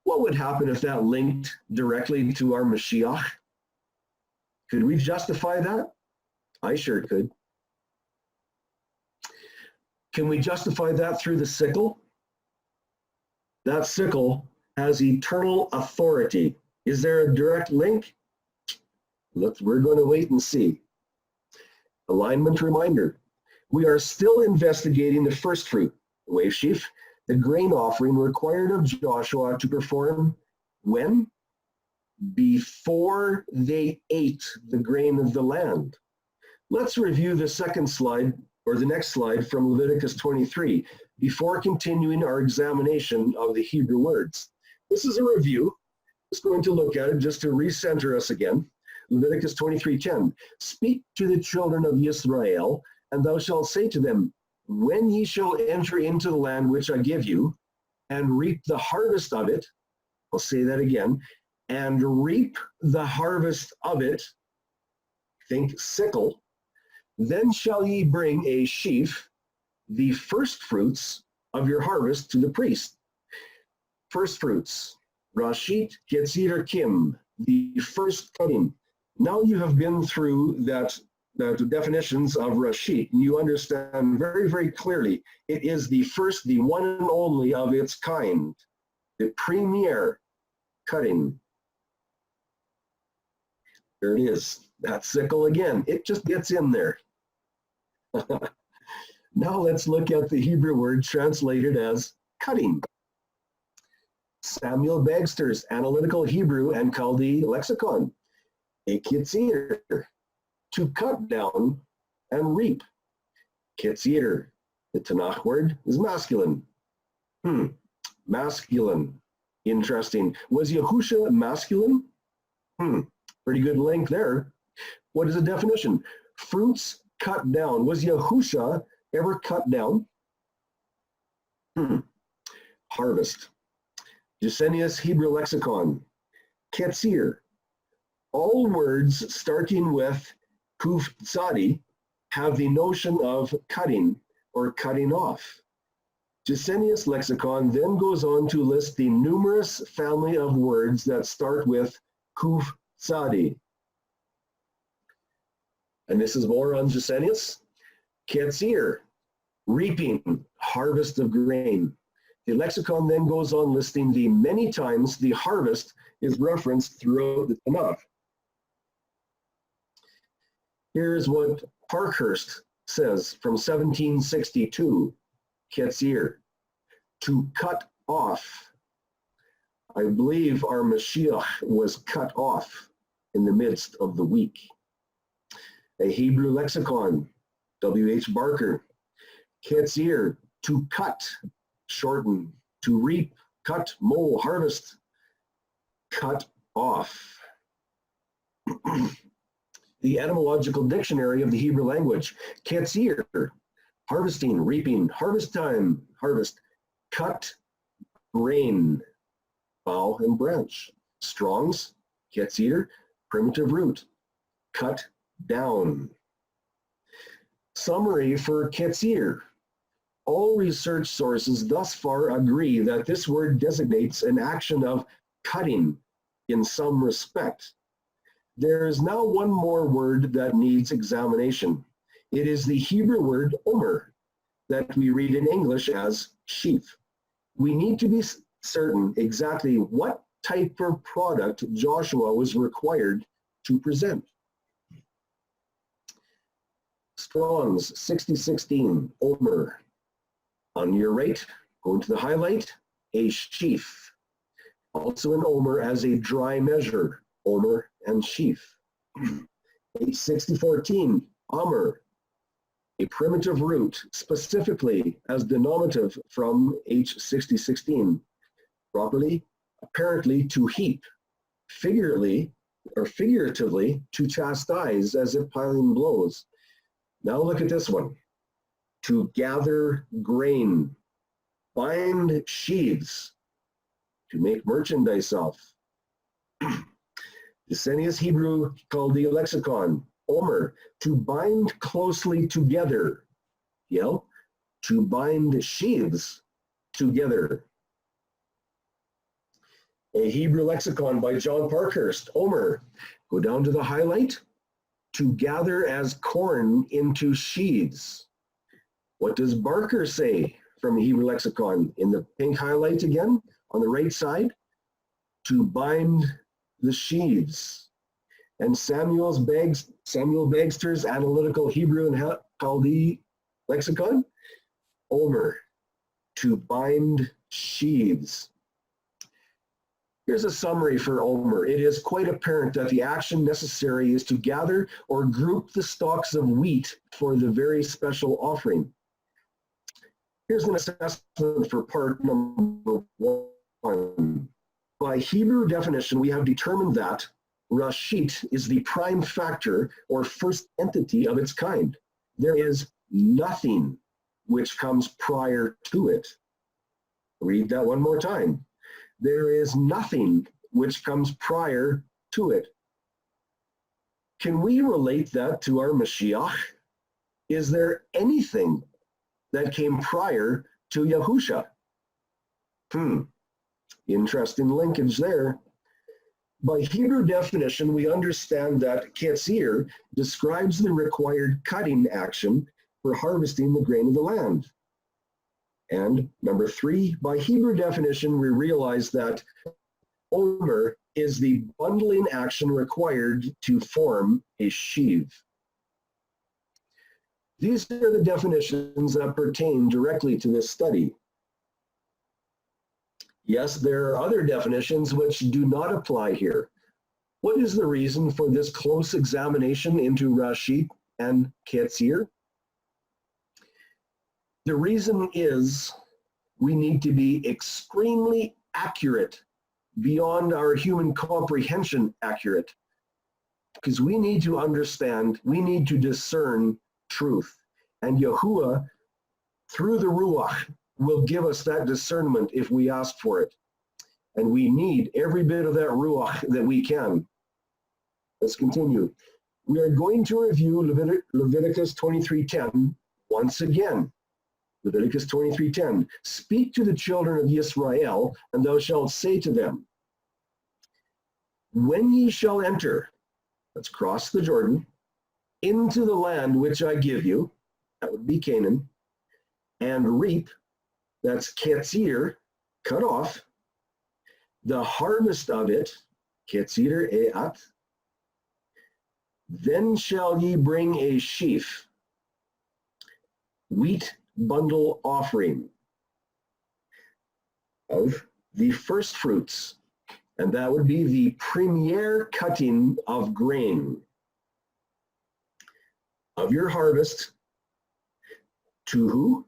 What would happen if that linked directly to our Mashiach? Could we justify that? I sure could. Can we justify that through the sickle? That sickle has eternal authority. Is there a direct link? We're going to wait and see. Alignment reminder. We are still investigating the first fruit, the wave sheaf, the grain offering required of Joshua to perform when? Before they ate the grain of the land. Let's review the second slide, or the next slide from Leviticus 23, before continuing our examination of the Hebrew words. This is a review. Just going to look at it just to recenter us again. Leviticus 23:10. Speak to the children of Israel, and thou shalt say to them, when ye shall enter into the land which I give you, and reap the harvest of it, I'll say that again, and reap the harvest of it, think sickle, then shall ye bring a sheaf, the first fruits of your harvest, to the priest. First fruits, Rashit Ketzir Kim, the first cutting. Now you have been through the definitions of Rashit, and you understand very, very clearly it is the first, the one and only of its kind, the premier cutting. There it is, that sickle again. It just gets in there. Now let's look at the Hebrew word translated as cutting. Samuel Bagster's Analytical Hebrew and Chaldee lexicon. A kitzir, to cut down and reap. Kitzir, the Tanakh word, is masculine. Masculine. Interesting. Was Yahusha masculine? Pretty good link there. What is the definition? Fruits cut down. Was Yahusha ever cut down? Harvest. Gesenius Hebrew lexicon. Ketzir. All words starting with Kuf Tzadi, have the notion of cutting or cutting off. Gesenius lexicon then goes on to list the numerous family of words that start with Kuf Tzadi. And this is more on Gesenius. Ketzir, reaping, harvest of grain. The lexicon then goes on listing the many times the harvest is referenced throughout the Tanakh. Here's what Parkhurst says from 1762, Ketzir, to cut off. I believe our Mashiach was cut off in the midst of the week. A Hebrew lexicon, W.H. Barker, Ketzir, to cut, shorten, to reap, cut, mow, harvest, cut off. The Etymological Dictionary of the Hebrew language, Ketzir, harvesting, reaping, harvest time, harvest, cut, grain, bough and branch. Strong's, Ketzir, primitive root, cut down. Summary for Ketzir. All research sources thus far agree that this word designates an action of cutting in some respect. There is now one more word that needs examination. It is the Hebrew word omer that we read in English as sheaf. We need to be certain exactly what type of product Joshua was required to present. Strong's 6016, omer. On your right, going to the highlight, a sheaf. Also an omer as a dry measure, omer and sheaf. H6014, omer, a primitive root, specifically as denominative from H6016. Properly, apparently to heap, figuratively to chastise as if piling blows. Now look at this one. To gather grain, bind sheaves, to make merchandise of. Gesenius Hebrew Chaldee lexicon, omer, to bind closely together. Yell, to bind sheaves together. A Hebrew lexicon by John Parkhurst, omer, go down to the highlight, to gather as corn into sheaves. What does Barker say from the Hebrew lexicon? In the pink highlight again, on the right side, to bind the sheaves. And Samuel Bagster's Analytical Hebrew and Chaldee lexicon, omer, to bind sheaves. Here's a summary for omer. It is quite apparent that the action necessary is to gather or group the stalks of wheat for the very special offering. Here's an assessment for part number 1. By Hebrew definition, we have determined that Rashit is the prime factor or first entity of its kind. There is nothing which comes prior to it. Read that one more time. There is nothing which comes prior to it. Can we relate that to our Mashiach? Is there anything that came prior to Yahusha? Interesting linkage there. By Hebrew definition, we understand that Ketzir describes the required cutting action for harvesting the grain of the land. And number 3, by Hebrew definition, we realize that omer is the bundling action required to form a sheaf. These are the definitions that pertain directly to this study. Yes, there are other definitions which do not apply here. What is the reason for this close examination into Rashit and Ketzir? The reason is we need to be extremely accurate, beyond our human comprehension accurate, because we need to understand, we need to discern truth. And Yahuwah, through the Ruach, will give us that discernment if we ask for it. And we need every bit of that Ruach that we can. Let's continue. We are going to review Leviticus 23:10 once again. Leviticus 23:10. Speak to the children of Israel, and thou shalt say to them, when ye shall enter, let's cross the Jordan, into the land which I give you, that would be Canaan, and reap, that's ketzir, cut off, the harvest of it, ketzir eat, then shall ye bring a sheaf, wheat bundle offering of the first fruits, and that would be the premier cutting of grain of your harvest. To who?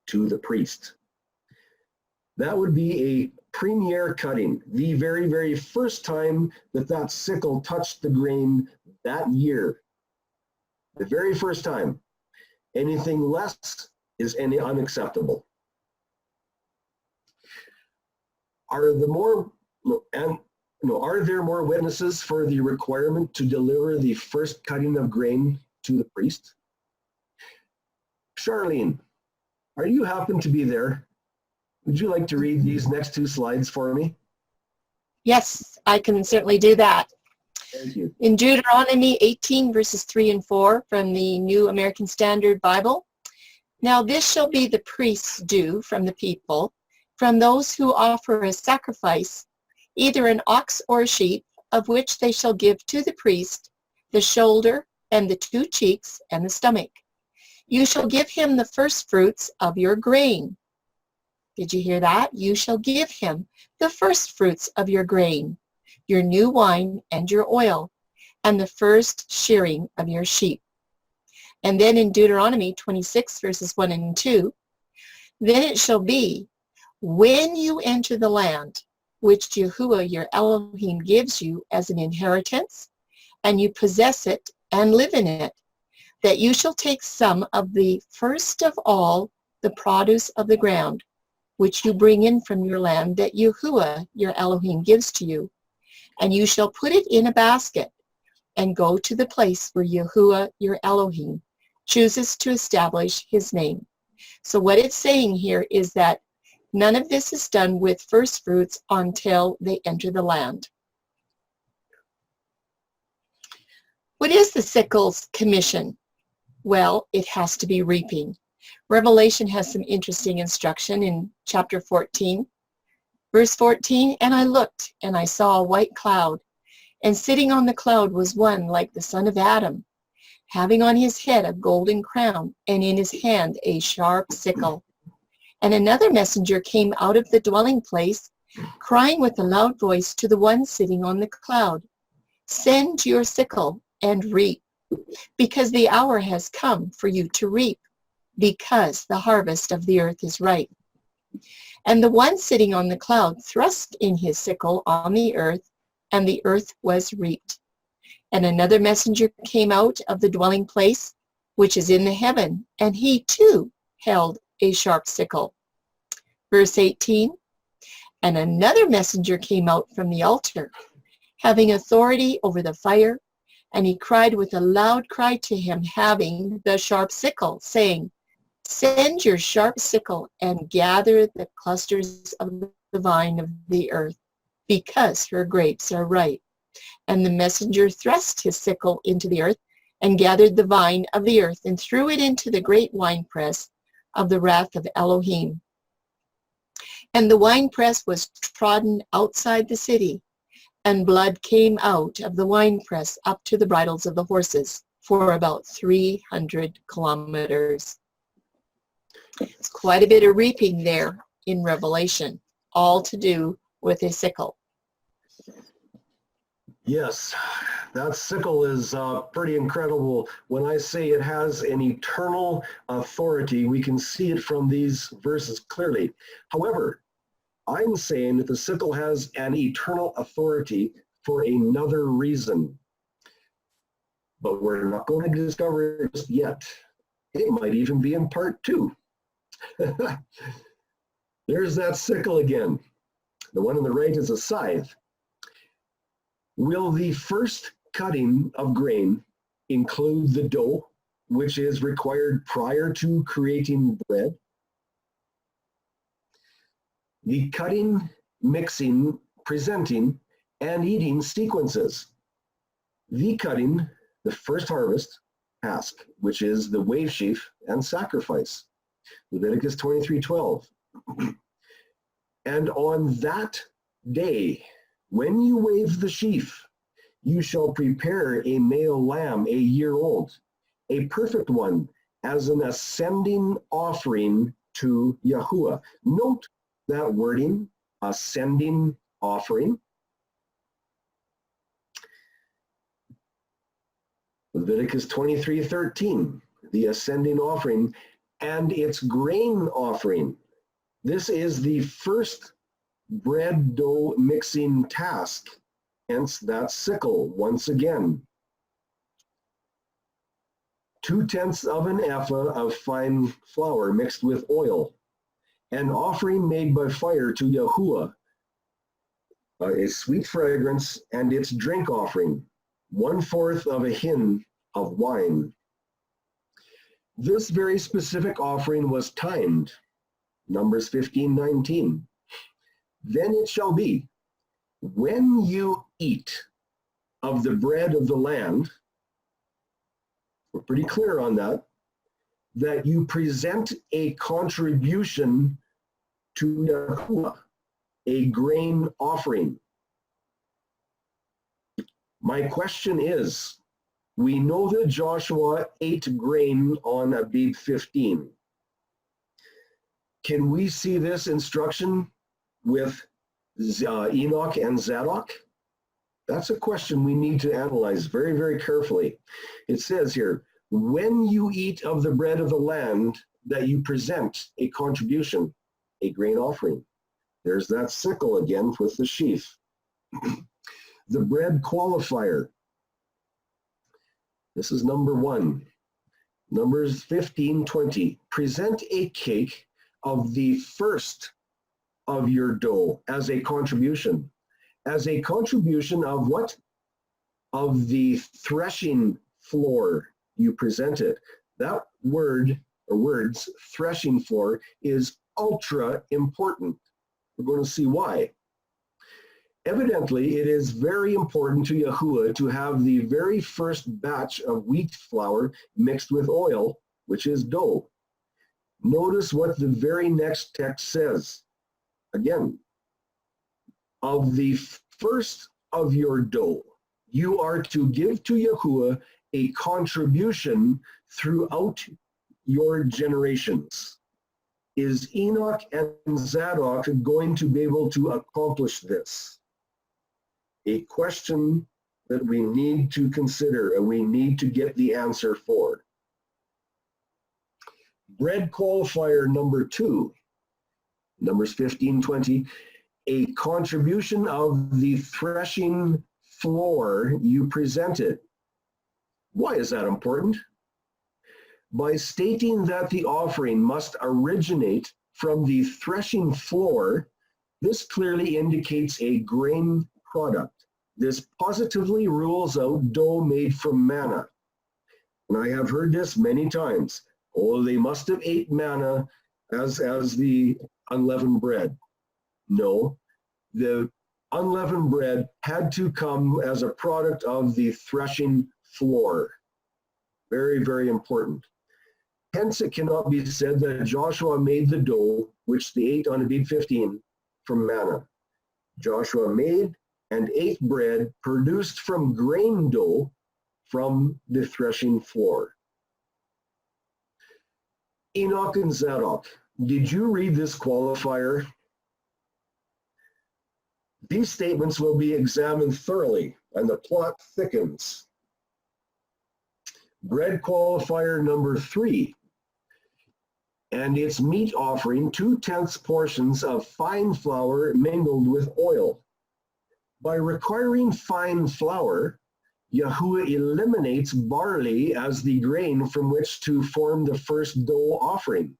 To the priest. That would be a premier cutting, the very, very first time that that sickle touched the grain that year. The very first time. Anything less is unacceptable. Are there more witnesses for the requirement to deliver the first cutting of grain to the priest? Charlene, are you happen to be there? Would you like to read these next two slides for me? Yes, I can certainly do that. Thank you. In Deuteronomy 18, verses 3 and 4 from the New American Standard Bible, now this shall be the priest's due from the people, from those who offer a sacrifice, either an ox or a sheep, of which they shall give to the priest the shoulder and the 2 cheeks and the stomach. You shall give him the first fruits of your grain. Did you hear that? You shall give him the first fruits of your grain, your new wine and your oil, and the first shearing of your sheep. And then in Deuteronomy 26, verses 1 and 2, then it shall be, when you enter the land which Yahuwah your Elohim gives you as an inheritance, and you possess it and live in it, that you shall take some of the first of all the produce of the ground, which you bring in from your land that Yahuwah your Elohim gives to you, and you shall put it in a basket, and go to the place where Yahuwah your Elohim chooses to establish his name. So what it's saying here is that none of this is done with first fruits until they enter the land. What is the Sickles commission? Well, it has to be reaping. Revelation has some interesting instruction in chapter 14. Verse 14, and I looked, and I saw a white cloud, and sitting on the cloud was one like the son of Adam, having on his head a golden crown, and in his hand a sharp sickle. And another messenger came out of the dwelling place, crying with a loud voice to the one sitting on the cloud, send your sickle and reap, because the hour has come for you to reap, because the harvest of the earth is ripe. And the one sitting on the cloud thrust in his sickle on the earth, and the earth was reaped. And another messenger came out of the dwelling place, which is in the heaven, and he too held a sharp sickle. Verse 18, and another messenger came out from the altar, having authority over the fire, and he cried with a loud cry to him, having the sharp sickle, saying, send your sharp sickle and gather the clusters of the vine of the earth, because her grapes are ripe. And the messenger thrust his sickle into the earth and gathered the vine of the earth and threw it into the great winepress of the wrath of Elohim. And the winepress was trodden outside the city, and blood came out of the winepress up to the bridles of the horses for about 300 kilometers. It's quite a bit of reaping there in Revelation, all to do with a sickle. Yes, that sickle is pretty incredible. When I say it has an eternal authority, we can see it from these verses clearly. However, I'm saying that the sickle has an eternal authority for another reason. But we're not going to discover it just yet. It might even be in part 2. There's that sickle again. The one on the right is a scythe. Will the first cutting of grain include the dough, which is required prior to creating bread, the cutting, mixing, presenting, and eating sequences. The cutting, the first harvest, task, which is the wave sheaf and sacrifice. Leviticus 23:12. And on that day, when you wave the sheaf, you shall prepare a male lamb, a year old, a perfect one, as an ascending offering to Yahuwah. Note that wording, ascending offering. Leviticus 23:13, the ascending offering and its grain offering. This is the first bread dough mixing task, hence that sickle once again. 2/10 of an ephah of fine flour mixed with oil, an offering made by fire to Yahuwah, a sweet fragrance, and its drink offering, 1/4 of a hin of wine. This very specific offering was timed, Numbers 15:19. Then it shall be, when you eat of the bread of the land, we're pretty clear on that, that you present a contribution to Yahuwah, a grain offering. My question is, we know that Joshua ate grain on Abib 15. Can we see this instruction with Enoch and Zadoc? That's a question we need to analyze very, very carefully. It says here, when you eat of the bread of the land, that you present a contribution, a grain offering. There's that sickle again with the sheaf. The bread qualifier. This is number 1. Numbers 15:20. Present a cake of the first of your dough as a contribution. As a contribution of what? Of the threshing floor you presented. That word, or words, threshing floor, is ultra important. We're going to see why. Evidently, it is very important to Yahuwah to have the very first batch of wheat flour mixed with oil, which is dough. Notice what the very next text says. Again, of the first of your dough, you are to give to Yahuwah a contribution throughout your generations. Is Enoch and Zadoc going to be able to accomplish this? A question that we need to consider and we need to get the answer for. Bread qualifier number 2, Numbers 15:20, a contribution of the threshing floor you presented. Why is that important? By stating that the offering must originate from the threshing floor, this clearly indicates a grain product. This positively rules out dough made from manna. And I have heard this many times. Oh, they must have ate manna as the unleavened bread. No, the unleavened bread had to come as a product of the threshing floor. Very, very important. Hence, it cannot be said that Joshua made the dough, which they ate on Abib 15, from manna. Joshua made and ate bread produced from grain dough from the threshing floor. Enoch and Zadoc, did you read this qualifier? These statements will be examined thoroughly, and the plot thickens. Bread qualifier number 3, and its meat offering 2/10 portions of fine flour mingled with oil. By requiring fine flour, Yahuwah eliminates barley as the grain from which to form the first dough offering.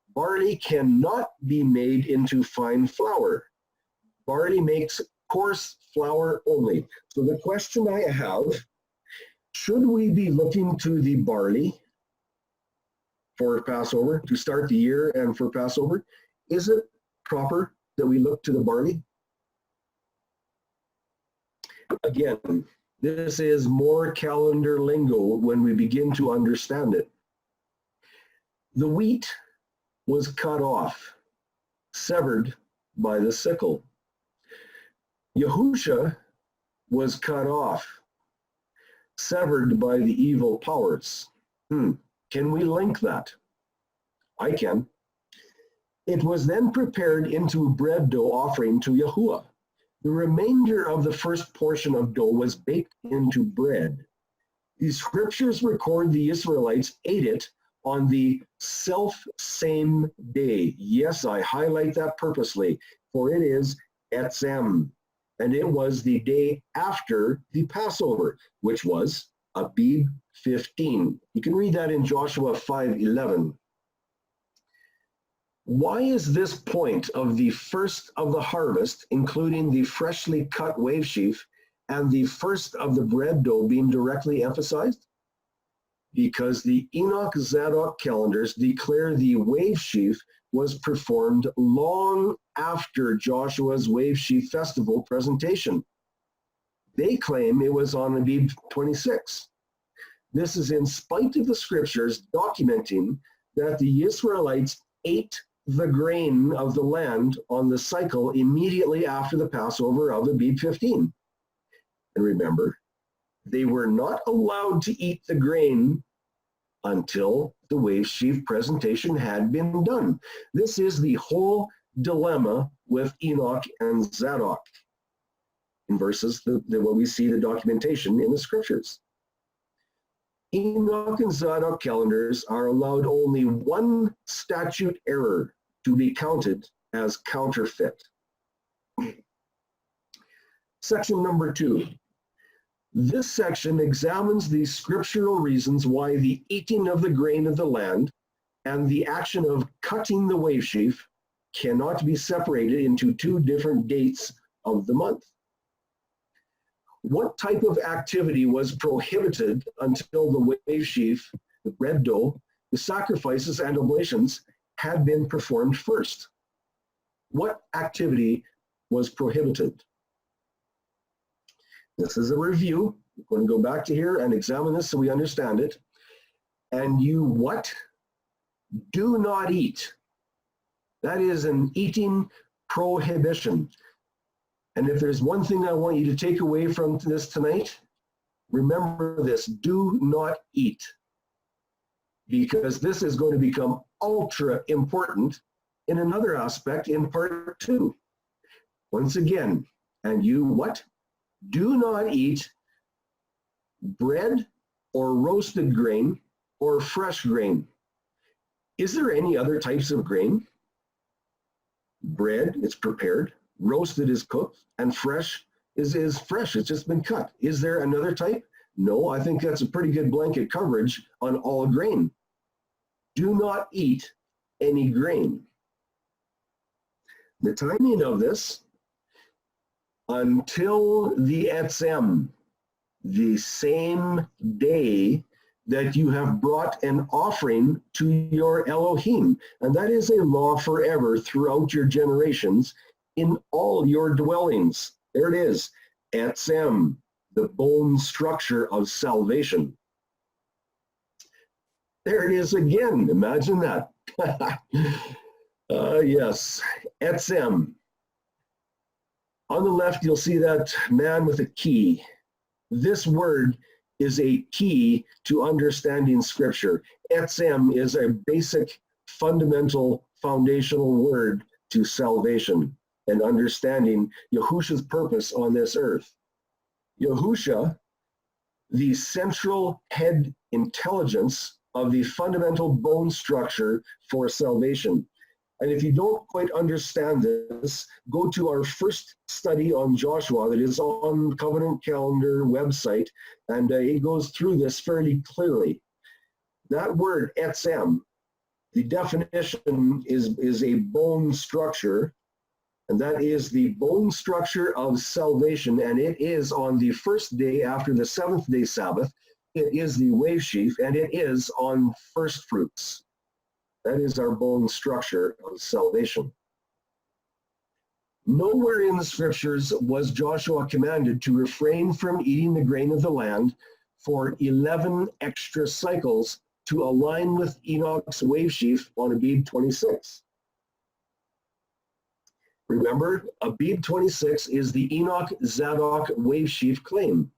Barley cannot be made into fine flour. Barley makes coarse flour only. So the question I have, Should we be looking to the barley for Passover to start the year and for Passover? Is it proper that we look to the barley? Again, this is more calendar lingo when we begin to understand it. The wheat was cut off, severed by the sickle. Yahusha was cut off, severed by the evil powers. Can we link that? I can. It was then prepared into bread dough offering to Yahuwah. The remainder of the first portion of dough was baked into bread. The scriptures record the Israelites ate it on the self-same day. Yes, I highlight that purposely, for it is Etzem, and it was the day after the Passover, which was Abib 15. You can read that in Joshua 5:11. Why is this point of the first of the harvest, including the freshly cut wave sheaf, and the first of the bread dough being directly emphasized? Because the Enoch Zadoc calendars declare the wave sheaf was performed long after Joshua's wave sheaf festival presentation. They claim it was on Abib 26. This is in spite of the scriptures documenting that the Israelites ate the grain of the land on the cycle immediately after the Passover of Abib 15. And remember, they were not allowed to eat the grain until the wave sheaf presentation had been done. This is the whole dilemma with Enoch and Zadoc in verses where we see the documentation in the scriptures. Enoch and Zadoc calendars are allowed only one statute error to be counted as counterfeit. Section number 2. This section examines the scriptural reasons why the eating of the grain of the land and the action of cutting the wave sheaf cannot be separated into two different dates of the month. What type of activity was prohibited until the wave sheaf, the bread dough, the sacrifices and oblations had been performed first? What activity was prohibited? This is a review. We're going to go back to here and examine this so we understand it. And you what? Do not eat. That is an eating prohibition. And if there's one thing I want you to take away from this tonight, remember this: do not eat. Because this is going to become ultra important in another aspect in part 2. Once again, and you what? Do not eat bread or roasted grain or fresh grain. Is there any other types of grain? Bread, it's prepared. Roasted is cooked, and fresh is fresh. It's just been cut. Is there another type? No, I think that's a pretty good blanket coverage on all grain. Do not eat any grain. The timing of this, until the Etzem, the same day that you have brought an offering to your Elohim. And that is a law forever throughout your generations in all your dwellings. There it is, Etzem, the bone structure of salvation. There it is again, imagine that. Yes, Etzem. On the left, you'll see that man with a key. This word is a key to understanding scripture. Etzem is a basic, fundamental, foundational word to salvation and understanding Yahusha's purpose on this earth. Yahusha, the central head intelligence of the fundamental bone structure for salvation. And if you don't quite understand this, go to our first study on Joshua that is on Covenant Calendar website, and it goes through this fairly clearly. That word, etzem, the definition is a bone structure, and that is the bone structure of salvation, and it is on the first day after the seventh day Sabbath, it is the wave sheaf, and it is on first fruits. That is our bone structure of salvation. Nowhere in the scriptures was Joshua commanded to refrain from eating the grain of the land for 11 extra cycles to align with Enoch's wave sheaf on Abib 26. Remember, Abib 26 is the Enoch Zadoc wave sheaf claim.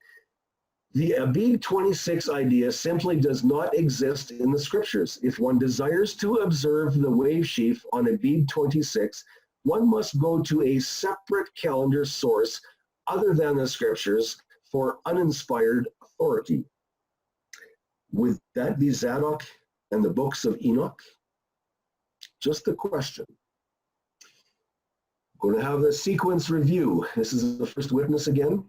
The Abib 26 idea simply does not exist in the scriptures. If one desires to observe the wave sheaf on Abib 26, one must go to a separate calendar source other than the scriptures for uninspired authority. Would that be Zadoc and the books of Enoch? Just a question. Going to have a sequence review. This is the first witness again.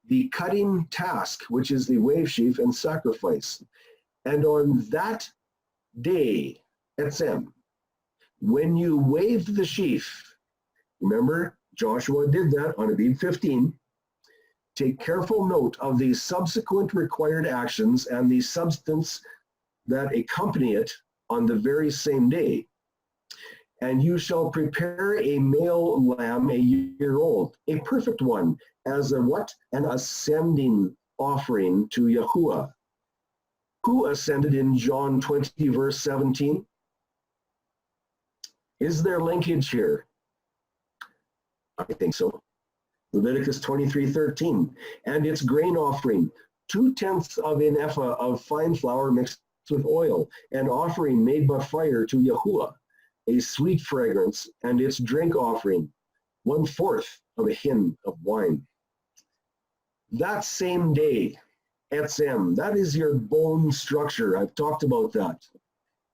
The cutting task, which is the wave sheaf and sacrifice. And on that day, Etzem, when you waved the sheaf, remember Joshua did that on Abib 15, take careful note of the subsequent required actions and the substance that accompany it on the very same day. And you shall prepare a male lamb a year old, a perfect one, as a what? An ascending offering to Yahuwah. Who ascended in John 20, verse 17? Is there linkage here? I think so. Leviticus 23:13, and its grain offering, 2/10 of an ephah of fine flour mixed with oil, an offering made by fire to Yahuwah, a sweet fragrance, and its drink offering, 1/4 of a hin of wine. That same day, Etzem, that is your bone structure. I've talked about that.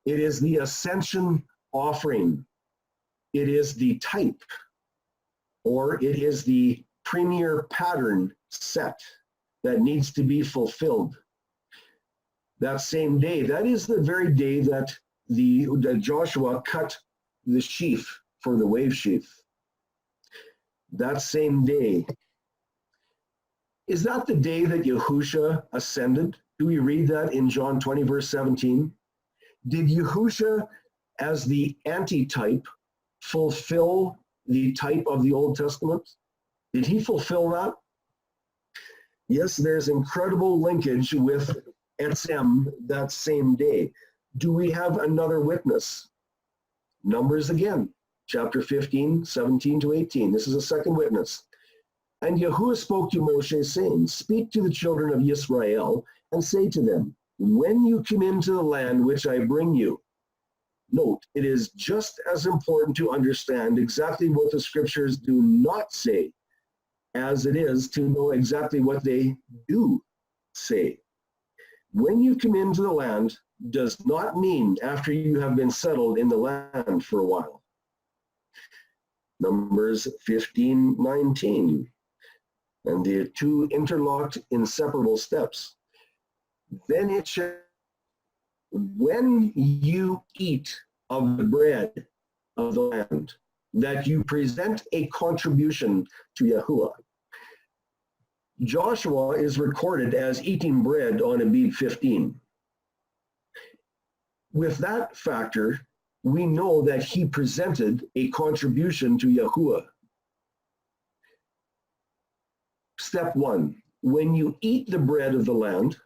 It is the ascension offering. It is the type, or it is the premier pattern set that needs to be fulfilled. That same day, that is the very day that Joshua cut the sheaf for the wave sheaf. That same day. Is that the day that Yahusha ascended? Do we read that in John 20, verse 17? Did Yahusha, as the antitype, fulfill the type of the Old Testament? Did he fulfill that? Yes, there's incredible linkage with Etzem that same day. Do we have another witness? Numbers again, chapter 15, 17 to 18. This is a second witness. And Yahuwah spoke to Moshe, saying, speak to the children of Yisrael and say to them, when you come into the land which I bring you. Note, it is just as important to understand exactly what the scriptures do not say as it is to know exactly what they do say. When you come into the land does not mean after you have been settled in the land for a while. Numbers 15, 19. And the two interlocked inseparable steps. Then it shall, when you eat of the bread of the land, that you present a contribution to Yahuwah. Joshua is recorded as eating bread on Abib 15. With that factor, we know that he presented a contribution to Yahuwah. Step one, when you eat the bread of the land,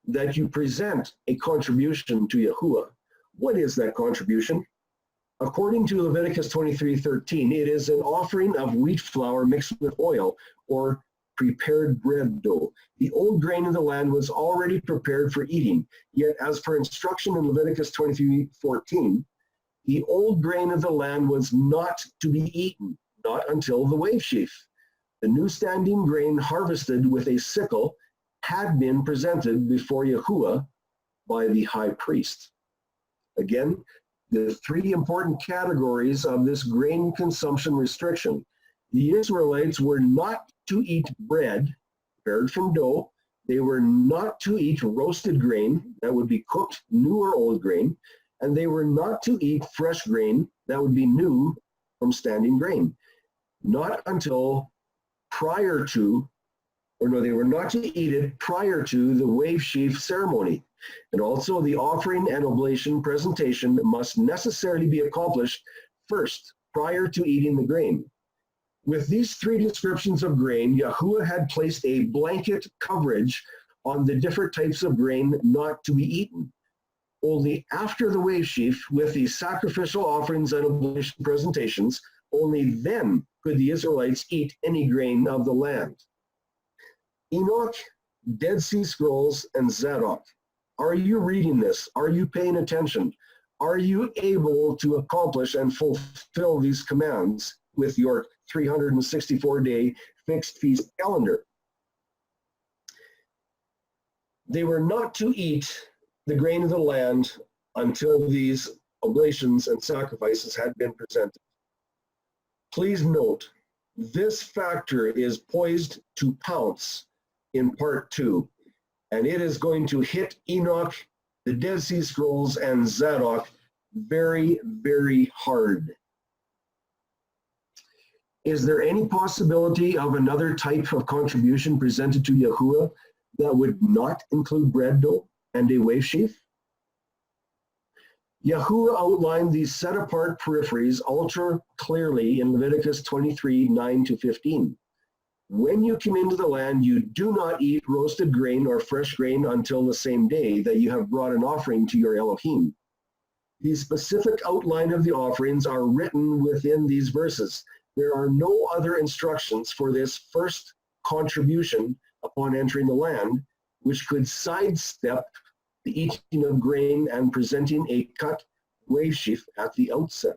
that you present a contribution to Yahuwah. What is that contribution? According to Leviticus 23:13, it is an offering of wheat flour mixed with oil or prepared bread dough. The old grain of the land was already prepared for eating, yet as per instruction in Leviticus 23:14, the old grain of the land was not to be eaten, not until the wave sheaf. The new standing grain harvested with a sickle had been presented before Yahuwah by the high priest. Again, the three important categories of this grain consumption restriction. The Israelites were not to eat bread prepared from dough. They were not to eat roasted grain, that would be cooked, new or old grain, and they were not to eat fresh grain, that would be new from standing grain, not until prior to or no, they were not to eat it prior to the wave sheaf ceremony. And also the offering and oblation presentation must necessarily be accomplished first, prior to eating the grain. With these three descriptions of grain, Yahuwah had placed a blanket coverage on the different types of grain not to be eaten. Only after the wave sheaf, with the sacrificial offerings and oblation presentations, only then could the Israelites eat any grain of the land. Enoch, Dead Sea Scrolls, and Zadoc. Are you reading this? Are you paying attention? Are you able to accomplish and fulfill these commands with your 364-day fixed feast calendar? They were not to eat the grain of the land until these oblations and sacrifices had been presented. Please note, this factor is poised to pounce in part 2, and it is going to hit Enoch, the Dead Sea Scrolls, and Zadoc very, very hard. Is there any possibility of another type of contribution presented to Yahuwah that would not include bread dough and a wave sheaf? Yahuwah outlined these set-apart peripheries ultra clearly in Leviticus 23, 9-15. When you come into the land, you do not eat roasted grain or fresh grain until the same day that you have brought an offering to your Elohim. The specific outline of the offerings are written within these verses. There are no other instructions for this first contribution upon entering the land, which could sidestep the eating of grain and presenting a cut wave sheaf at the outset.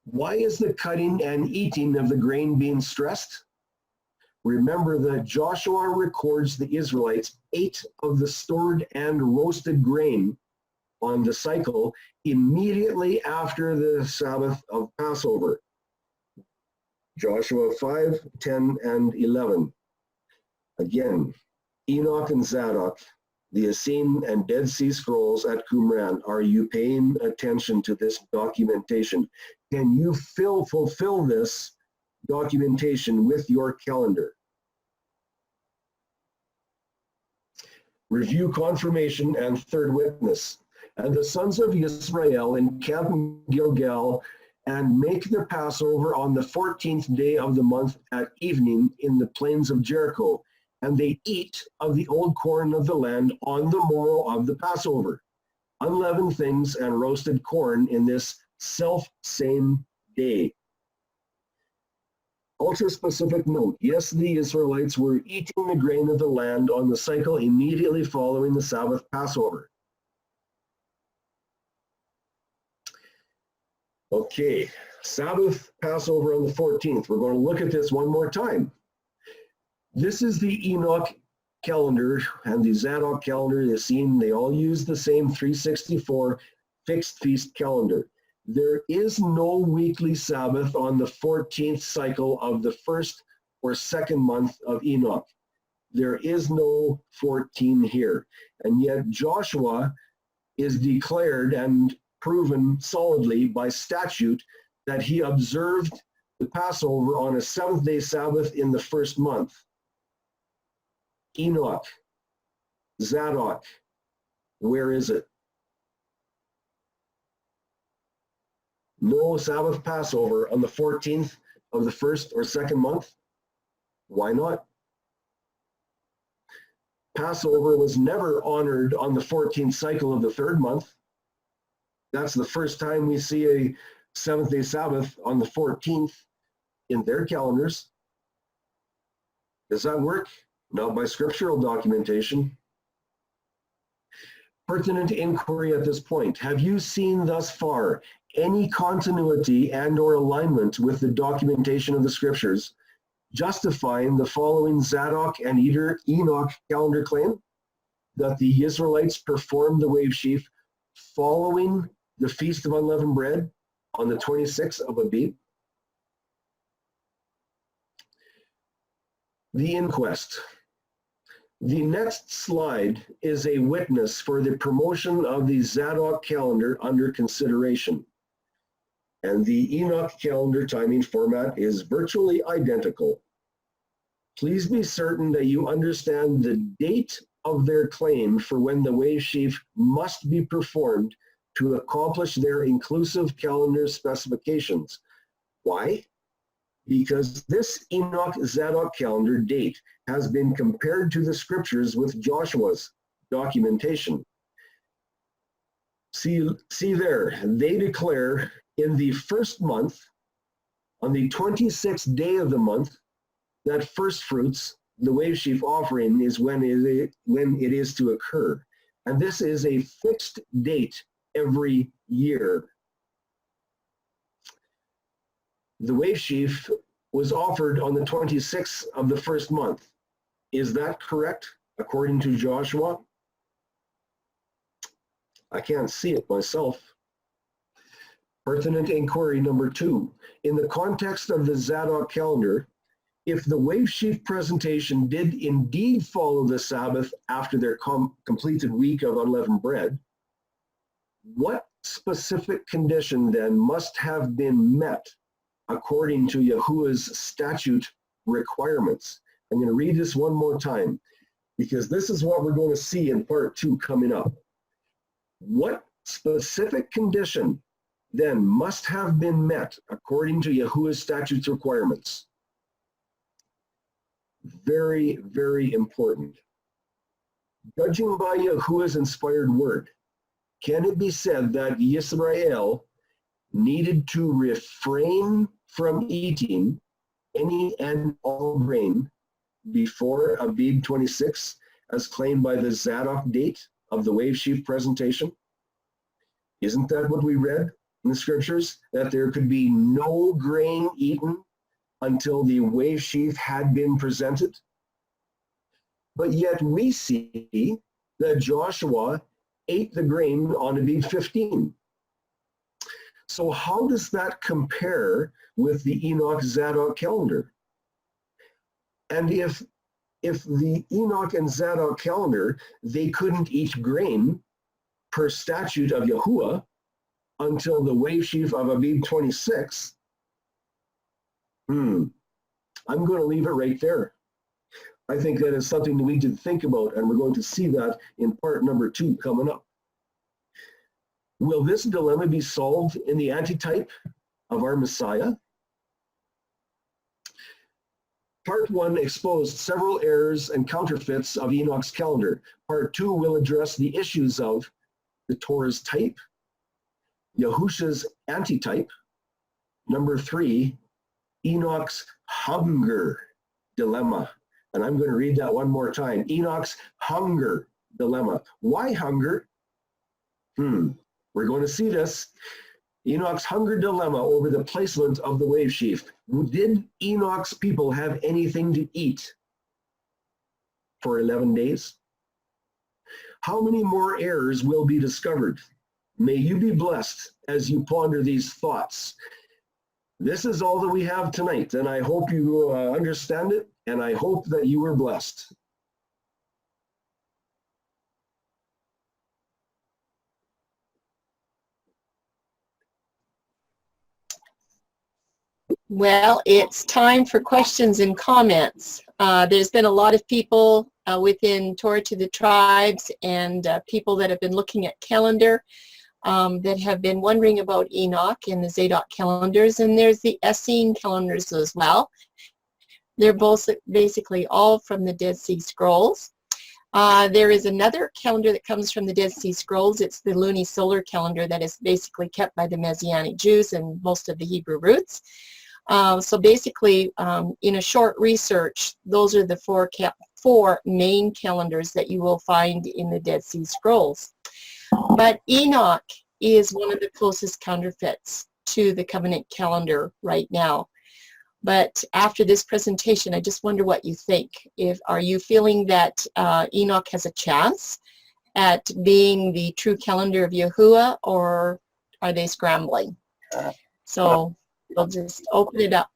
Why is the cutting and eating of the grain being stressed? Remember that Joshua records the Israelites ate of the stored and roasted grain on the cycle immediately after the Sabbath of Passover. Joshua 5, 10, and 11. Again, Enoch and Zadoc, the Essene and Dead Sea Scrolls at Qumran, are you paying attention to this documentation? Can you fulfill this documentation with your calendar? Review confirmation and third witness. And the sons of Israel encamp in Gilgal and make their Passover on the 14th day of the month at evening in the plains of Jericho. And they eat of the old corn of the land on the morrow of the Passover, unleavened things and roasted corn in this self-same day. Ultra-specific note, yes, the Israelites were eating the grain of the land on the cycle immediately following the Sabbath Passover. Okay, Sabbath Passover on the 14th. We're going to look at this one more time. This is the Enoch calendar and the Zadoc calendar. You've seen they all use the same 364 fixed feast calendar. There is no weekly Sabbath on the 14th cycle of the first or second month of Enoch. There is no 14 here. And yet Joshua is declared and proven solidly by statute that he observed the Passover on a seventh-day Sabbath in the first month. Enoch, Zadoc, where is it? No Sabbath Passover on the 14th of the first or second month? Why not? Passover was never honored on the 14th cycle of the third month. That's the first time we see a seventh-day Sabbath on the 14th in their calendars. Does that work? Not by scriptural documentation. Pertinent inquiry at this point. Have you seen thus far any continuity and or alignment with the documentation of the scriptures justifying the following Zadoc and Enoch calendar claim? That the Israelites performed the wave sheaf following the Feast of Unleavened Bread on the 26th of Abib? The inquest. The next slide is a witness for the promotion of the Zadoc calendar under consideration. And the Enoch calendar timing format is virtually identical. Please be certain that you understand the date of their claim for when the wave sheaf must be performed to accomplish their inclusive calendar specifications. Why? Because this Enoch Zadoc calendar date has been compared to the scriptures with Joshua's documentation. See there, they declare in the first month, on the 26th day of the month, that first fruits, the wave sheaf offering, is when it is to occur. And this is a fixed date every year. The wave sheaf was offered on the 26th of the first month. Is that correct, according to Joshua? I can't see it myself. Pertinent inquiry number 2. In the context of the Zadoc calendar, if the wave sheaf presentation did indeed follow the Sabbath after their completed week of unleavened bread, what specific condition then must have been met according to Yahuwah's statute requirements? I'm going to read this one more time because this is what we're going to see in part 2 coming up. What specific condition then must have been met according to Yahuwah's statute requirements? Very, very important. Judging by Yahuwah's inspired word, can it be said that Yisrael needed to refrain from eating any and all grain before Abib 26, as claimed by the Zadoc date of the wave sheaf presentation? Isn't that what we read in the scriptures? That there could be no grain eaten until the wave sheaf had been presented? But yet we see that Joshua ate the grain on Abib 15. So how does that compare with the Enoch Zadoc calendar? And if the Enoch and Zadoc calendar, they couldn't eat grain per statute of Yahuwah until the wave sheaf of Abib 26, I'm going to leave it right there. I think that is something that we need to think about, and we're going to see that in part number 2 coming up. Will this dilemma be solved in the antitype of our Messiah? Part 1 exposed several errors and counterfeits of Enoch's calendar. Part 2 will address the issues of the Torah's type, Yahusha's antitype. Number 3, Enoch's hunger dilemma. And I'm going to read that one more time. Enoch's hunger dilemma. Why hunger? We're going to see this. Enoch's hunger dilemma over the placement of the wave sheaf. Did Enoch's people have anything to eat for 11 days? How many more errors will be discovered? May you be blessed as you ponder these thoughts. This is all that we have tonight, and I hope you understand it, and I hope that you were blessed. Well, it's time for questions and comments. There's been a lot of people within Torah to the Tribes and people that have been looking at calendar that have been wondering about Enoch and the Zadoc calendars, and there's the Essene calendars as well. They're both basically all from the Dead Sea Scrolls. There is another calendar that comes from the Dead Sea Scrolls. It's the Lunisolar Calendar that is basically kept by the Messianic Jews and most of the Hebrew roots. So basically, in a short research, those are the four main calendars that you will find in the Dead Sea Scrolls. But Enoch is one of the closest counterfeits to the covenant calendar right now. But after this presentation, I just wonder what you think. Are you feeling that Enoch has a chance at being the true calendar of Yahuwah, or are they scrambling? So we'll just open it up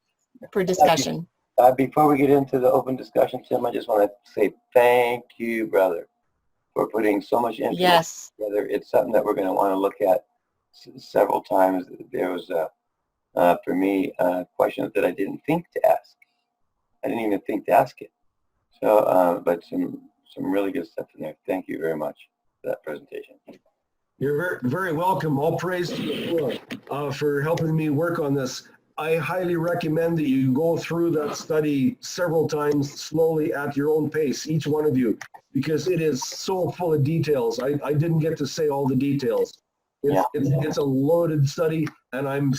for discussion. Before we get into the open discussion, Tim, I just want to say thank you, brother, for putting so much interest together. It's something that we're going to want to look at several times. There was, for me, questions that I didn't think to ask. I didn't even think to ask it. So, but some really good stuff in there. Thank you very much for that presentation. You're very, very welcome. All praise to you for helping me work on this. I highly recommend that you go through that study several times slowly at your own pace, each one of you, because it is so full of details. I didn't get to say all the details. It's a loaded study, and I'm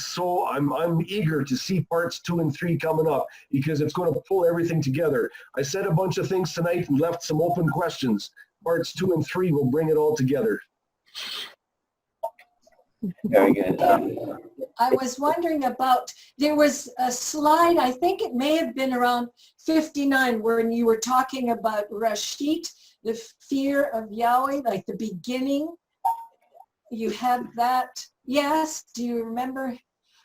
eager to see parts 2 and 3 coming up, because it's going to pull everything together. I said a bunch of things tonight and left some open questions. Parts 2 and 3 will bring it all together. Very good. I was wondering about, there was a slide, I think it may have been around 59, when you were talking about Rashit, the fear of Yahweh, like the beginning. You had that. Yes, do you remember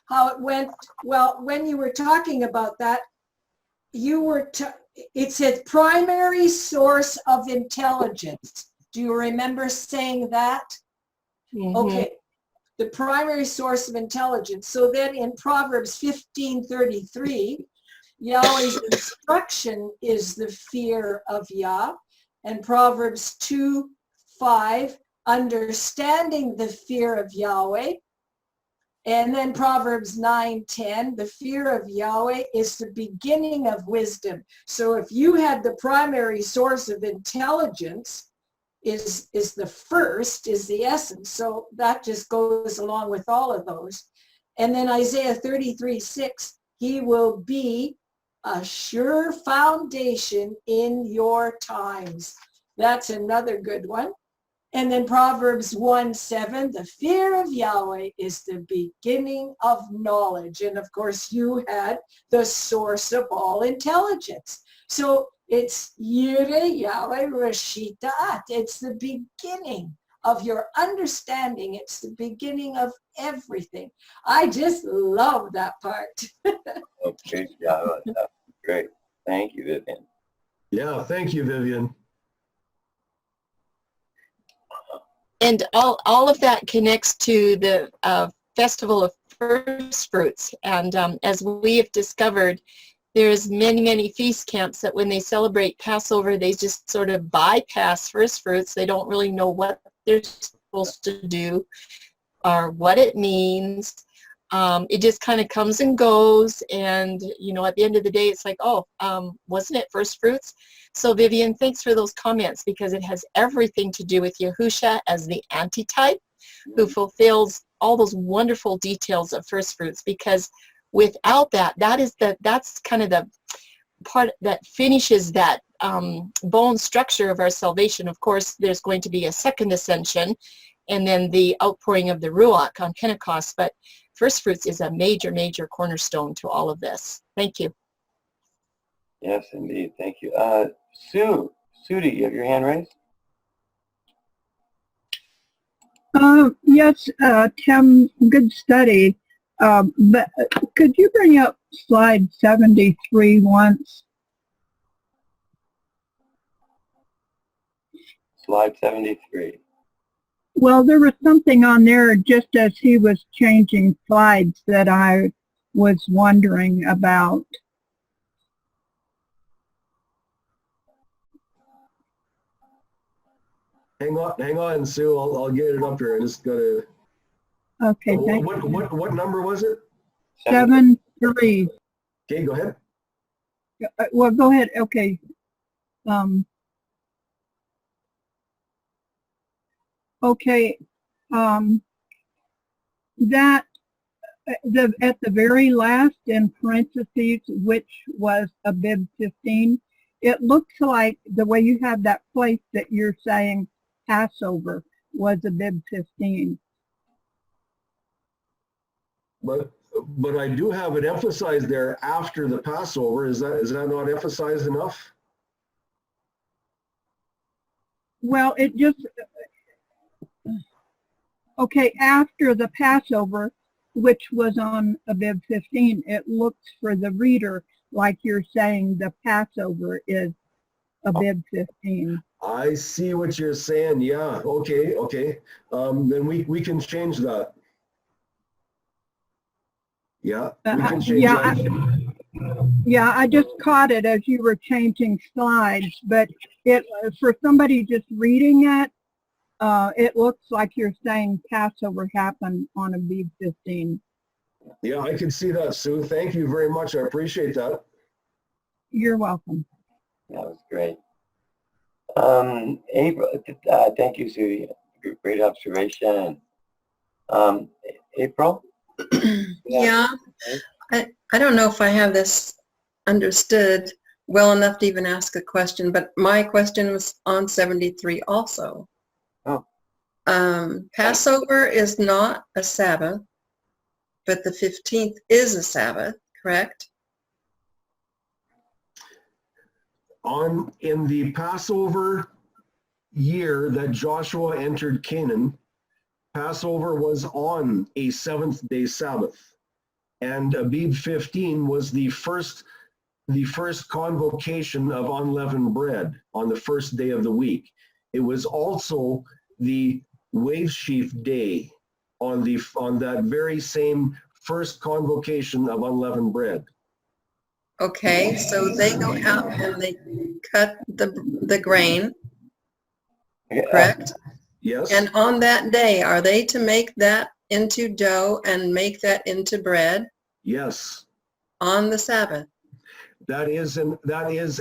how it went? Well, when you were talking about that, it said primary source of intelligence. Do you remember saying that? Mhm. Okay, the primary source of intelligence. So then in Proverbs 15:33, Yahweh's instruction is the fear of Yah. And Proverbs 2:5, understanding the fear of Yahweh. And then Proverbs 9:10, the fear of Yahweh is the beginning of wisdom. So if you had the primary source of intelligence is the first, is the essence. So that just goes along with all of those. And then Isaiah 33:6, he will be a sure foundation in your times. That's another good one. And then Proverbs 1:7, the fear of Yahweh is the beginning of knowledge. And of course, you had the source of all intelligence. So it's Yireh Yahweh Rashit Da'at. It's the beginning of your understanding. It's the beginning of everything. I just love that part. Okay, yeah, that's great. Thank you, Vivian. Yeah, thank you, Vivian. And all of that connects to the Festival of First Fruits. And as we have discovered, there's many feast camps that when they celebrate Passover, they just sort of bypass first fruits. They don't really know what they're supposed to do or what it means. It just kind of comes and goes. And, you know, at the end of the day, it's like, oh, wasn't it first fruits? So Vivian, thanks for those comments, because it has everything to do with Yahusha as the antitype who fulfills all those wonderful details of first fruits, because without that, that's kind of the part that finishes that bone structure of our salvation. Of course, there's going to be a second ascension and then the outpouring of the Ruach on Pentecost, but first fruits is a major cornerstone to all of this. Thank you. Yes, indeed. Thank you. Sue, do you have your hand raised? Yes, Tim, good study. But could you bring up slide 73 once? Slide 73. Well, there was something on there just as he was changing slides that I was wondering about. Hang on, Sue. I'll get it up here. I just gotta. Okay, thank What number was it? 73. Okay, go ahead. Well, go ahead. Okay. Okay. That at the very last in parentheses, which was Abib 15, it looks like the way you have that place that you're saying Passover was Abib 15. But I do have it emphasized there after the Passover. Is that not emphasized enough? Well, it just, okay, after the Passover, which was on Abib 15, it looks for the reader like you're saying the Passover is Abib 15. I see what you're saying. Yeah. Okay. Then we can change that. Yeah, we can change that. Yeah, I just caught it as you were changing slides, but it for somebody just reading it, it looks like you're saying Passover happened on Abib 15. Yeah, I can see that, Sue. Thank you very much. I appreciate that. You're welcome. That was great. April, thank you, Sue. Great observation. April? Yeah, I don't know if I have this understood well enough to even ask a question, but my question was on 73 also. Oh. Passover is not a Sabbath, but the 15th is a Sabbath, correct? In the Passover year that Joshua entered Canaan, Passover was on a seventh-day Sabbath, and Abib 15 was the first convocation of unleavened bread on the first day of the week. It was also the wave sheaf day on that very same first convocation of unleavened bread. Okay, so they go out and they cut the grain, correct? Yes. And on that day, are they to make that into dough and make that into bread Yes. on the Sabbath? That is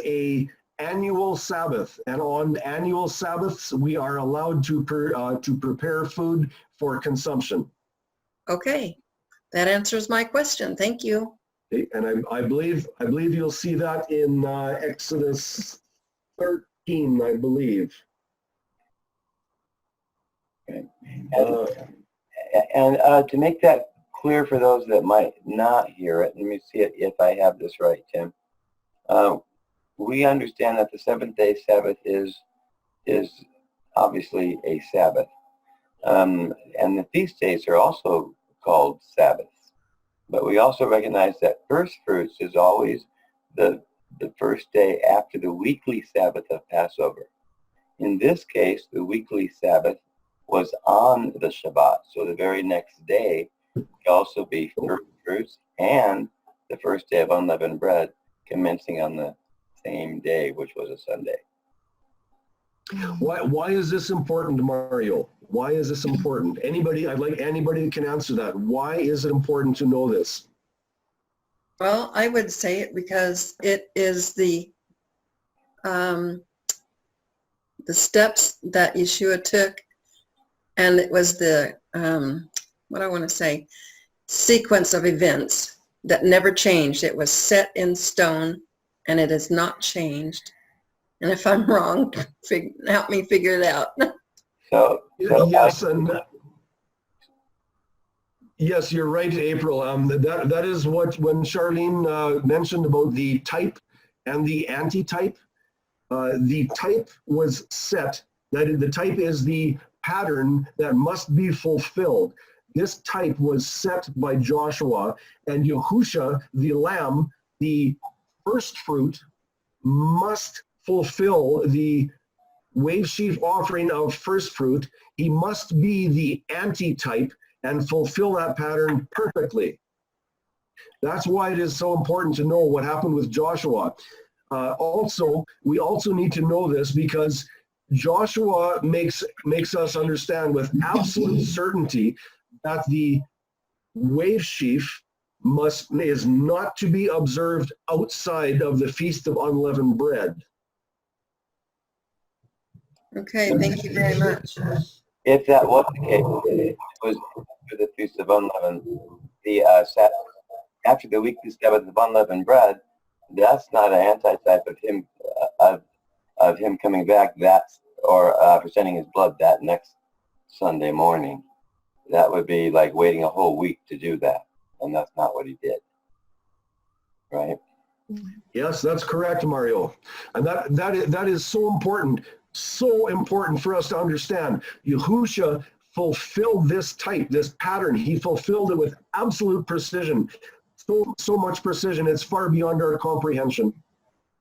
a annual Sabbath, and on annual Sabbaths we are allowed to prepare food for consumption. Okay, that answers my question. Thank you. And I believe you'll see that in Exodus 13, I believe. Okay. And to make that clear for those that might not hear it, let me see if I have this right, Tim. We understand that the seventh-day Sabbath is obviously a Sabbath, and the feast days are also called Sabbaths. But we also recognize that first fruits is always the first day after the weekly Sabbath of Passover. In this case, the weekly Sabbath was on the Shabbat, so the very next day would also be first fruits and the first day of unleavened bread, commencing on the same day, which was a Sunday. Why is this important, Mario? Why is this important? I'd like anybody who can answer that. Why is it important to know this? Well, I would say it because it is the steps that Yeshua took, and it was the, what I want to say, sequence of events that never changed. It was set in stone, and it has not changed. And if I'm wrong, help me figure it out. Yes, you're right, April. That is what, when Charlene mentioned about the type and the antitype, the type was set. The type is the pattern that must be fulfilled. This type was set by Joshua, and Yahusha, the lamb, the first fruit, must fulfill the wave sheaf offering of first fruit. He must be the antitype and fulfill that pattern perfectly. That's why it is so important to know what happened with Joshua. We also need to know this because Joshua makes us understand with absolute certainty that the wave sheaf is not to be observed outside of the Feast of Unleavened Bread. Okay, thank you very much. If that was the case, it was for the Feast of Unleavened, after the weekly Sabbath of Unleavened Bread, that's not an antitype of him coming back or presenting his blood that next Sunday morning. That would be like waiting a whole week to do that, and that's not what he did, right? Yes, that's correct, Mario. And that is so important for us to understand. Yahusha fulfilled this type, this pattern. He fulfilled it with absolute precision. So much precision, it's far beyond our comprehension.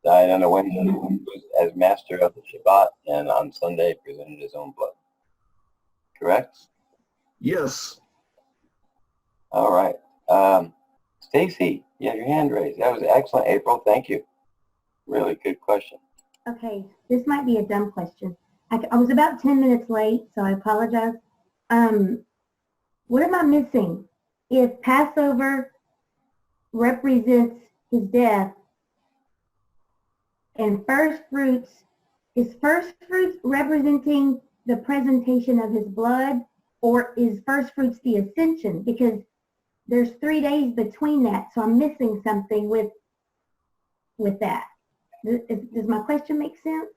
Died on a Wednesday, was as master of the Shabbat, and on Sunday presented his own blood. Correct? Yes. All right. Stacy, you have your hand raised. That was excellent, April. Thank you. Really good question. Okay, this might be a dumb question. I was about 10 minutes late, so I apologize. What am I missing? If Passover represents his death and first fruits, is first fruits representing the presentation of his blood, or is first fruits the ascension? Because there's 3 days between that, so I'm missing something with that. Does my question make sense?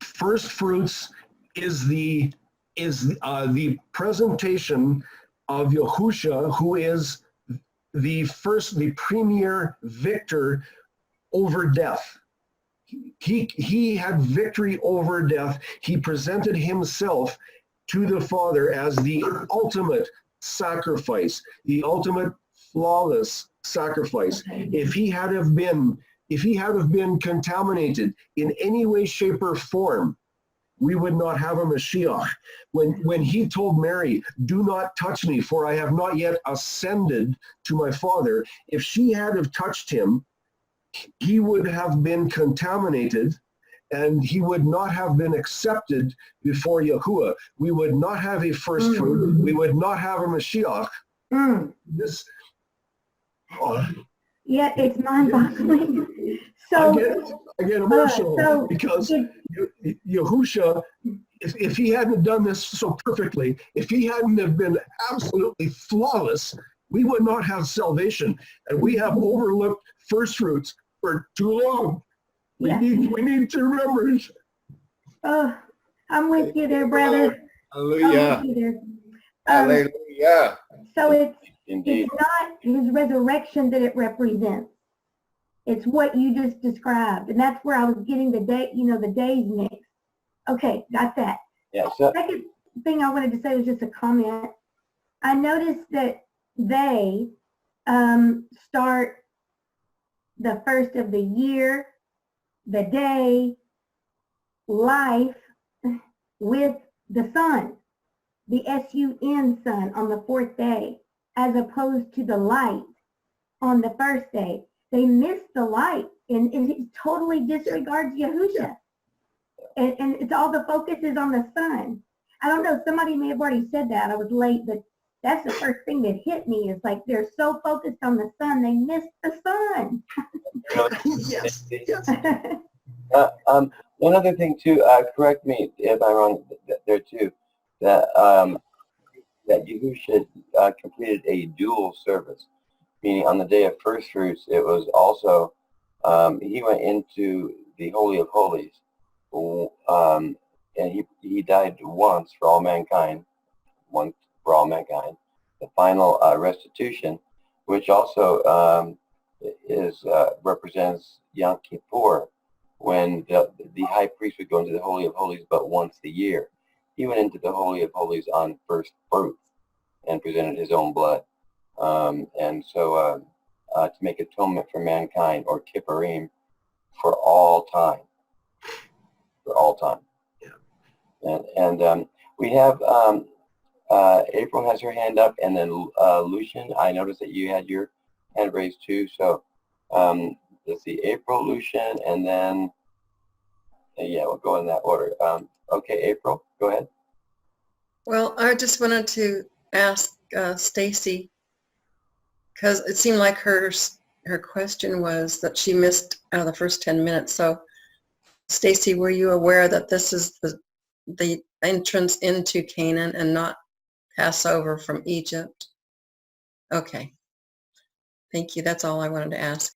First fruits is the presentation of Yahusha, who is the premier victor over death. He had victory over death. He presented himself to the Father as the ultimate sacrifice, the ultimate flawless sacrifice. Okay. If he had have been contaminated in any way, shape, or form, we would not have a Mashiach. When he told Mary, "Do not touch me, for I have not yet ascended to my Father," if she had have touched him, he would have been contaminated, and he would not have been accepted before Yahuwah. We would not have a first fruit. We would not have a Mashiach. This, Yeah, it's mind-boggling. So I get emotional so because Yahusha, if he hadn't done this so perfectly, if he hadn't have been absolutely flawless, we would not have salvation. And we have overlooked first fruits for too long. We need to remember it. Oh, I'm with you there, brother. Hallelujah. I'm with you there. Hallelujah. So it's Indeed. not his resurrection that it represents. It's what you just described. And that's where I was getting the day, the days mixed. Okay, got that. Yeah. So Second thing I wanted to say was just a comment. I noticed that they start the first of the year, the day, life with the sun, the S-U-N sun on the fourth day, as opposed to the light on the first day. They miss the light, and it totally disregards Yahusha. And it's all the focus is on the sun. I don't know, somebody may have already said that. I was late, but that's the first thing that hit me is like they're so focused on the sun, they miss the sun. Yes. One other thing too, correct me if I'm wrong there too, that Yahusha completed a dual service, meaning on the day of first fruits, it was also, he went into the Holy of Holies, and he died once for all mankind, the final restitution, which also represents Yom Kippur, when the high priest would go into the Holy of Holies but once a year. He went into the Holy of Holies on first fruits and presented his own blood. And so to make atonement for mankind, or Kippurim, for all time. For all time. Yeah. And we have, April has her hand up, and then Lucian, I noticed that you had your hand raised too. So let's see, April, Lucian, and then, yeah, we'll go in that order. Okay, April, go ahead. Well, I just wanted to ask Stacy, because it seemed like her question was that she missed the first 10 minutes. So, Stacy, were you aware that this is the entrance into Canaan and not Passover from Egypt? Okay. Thank you. That's all I wanted to ask.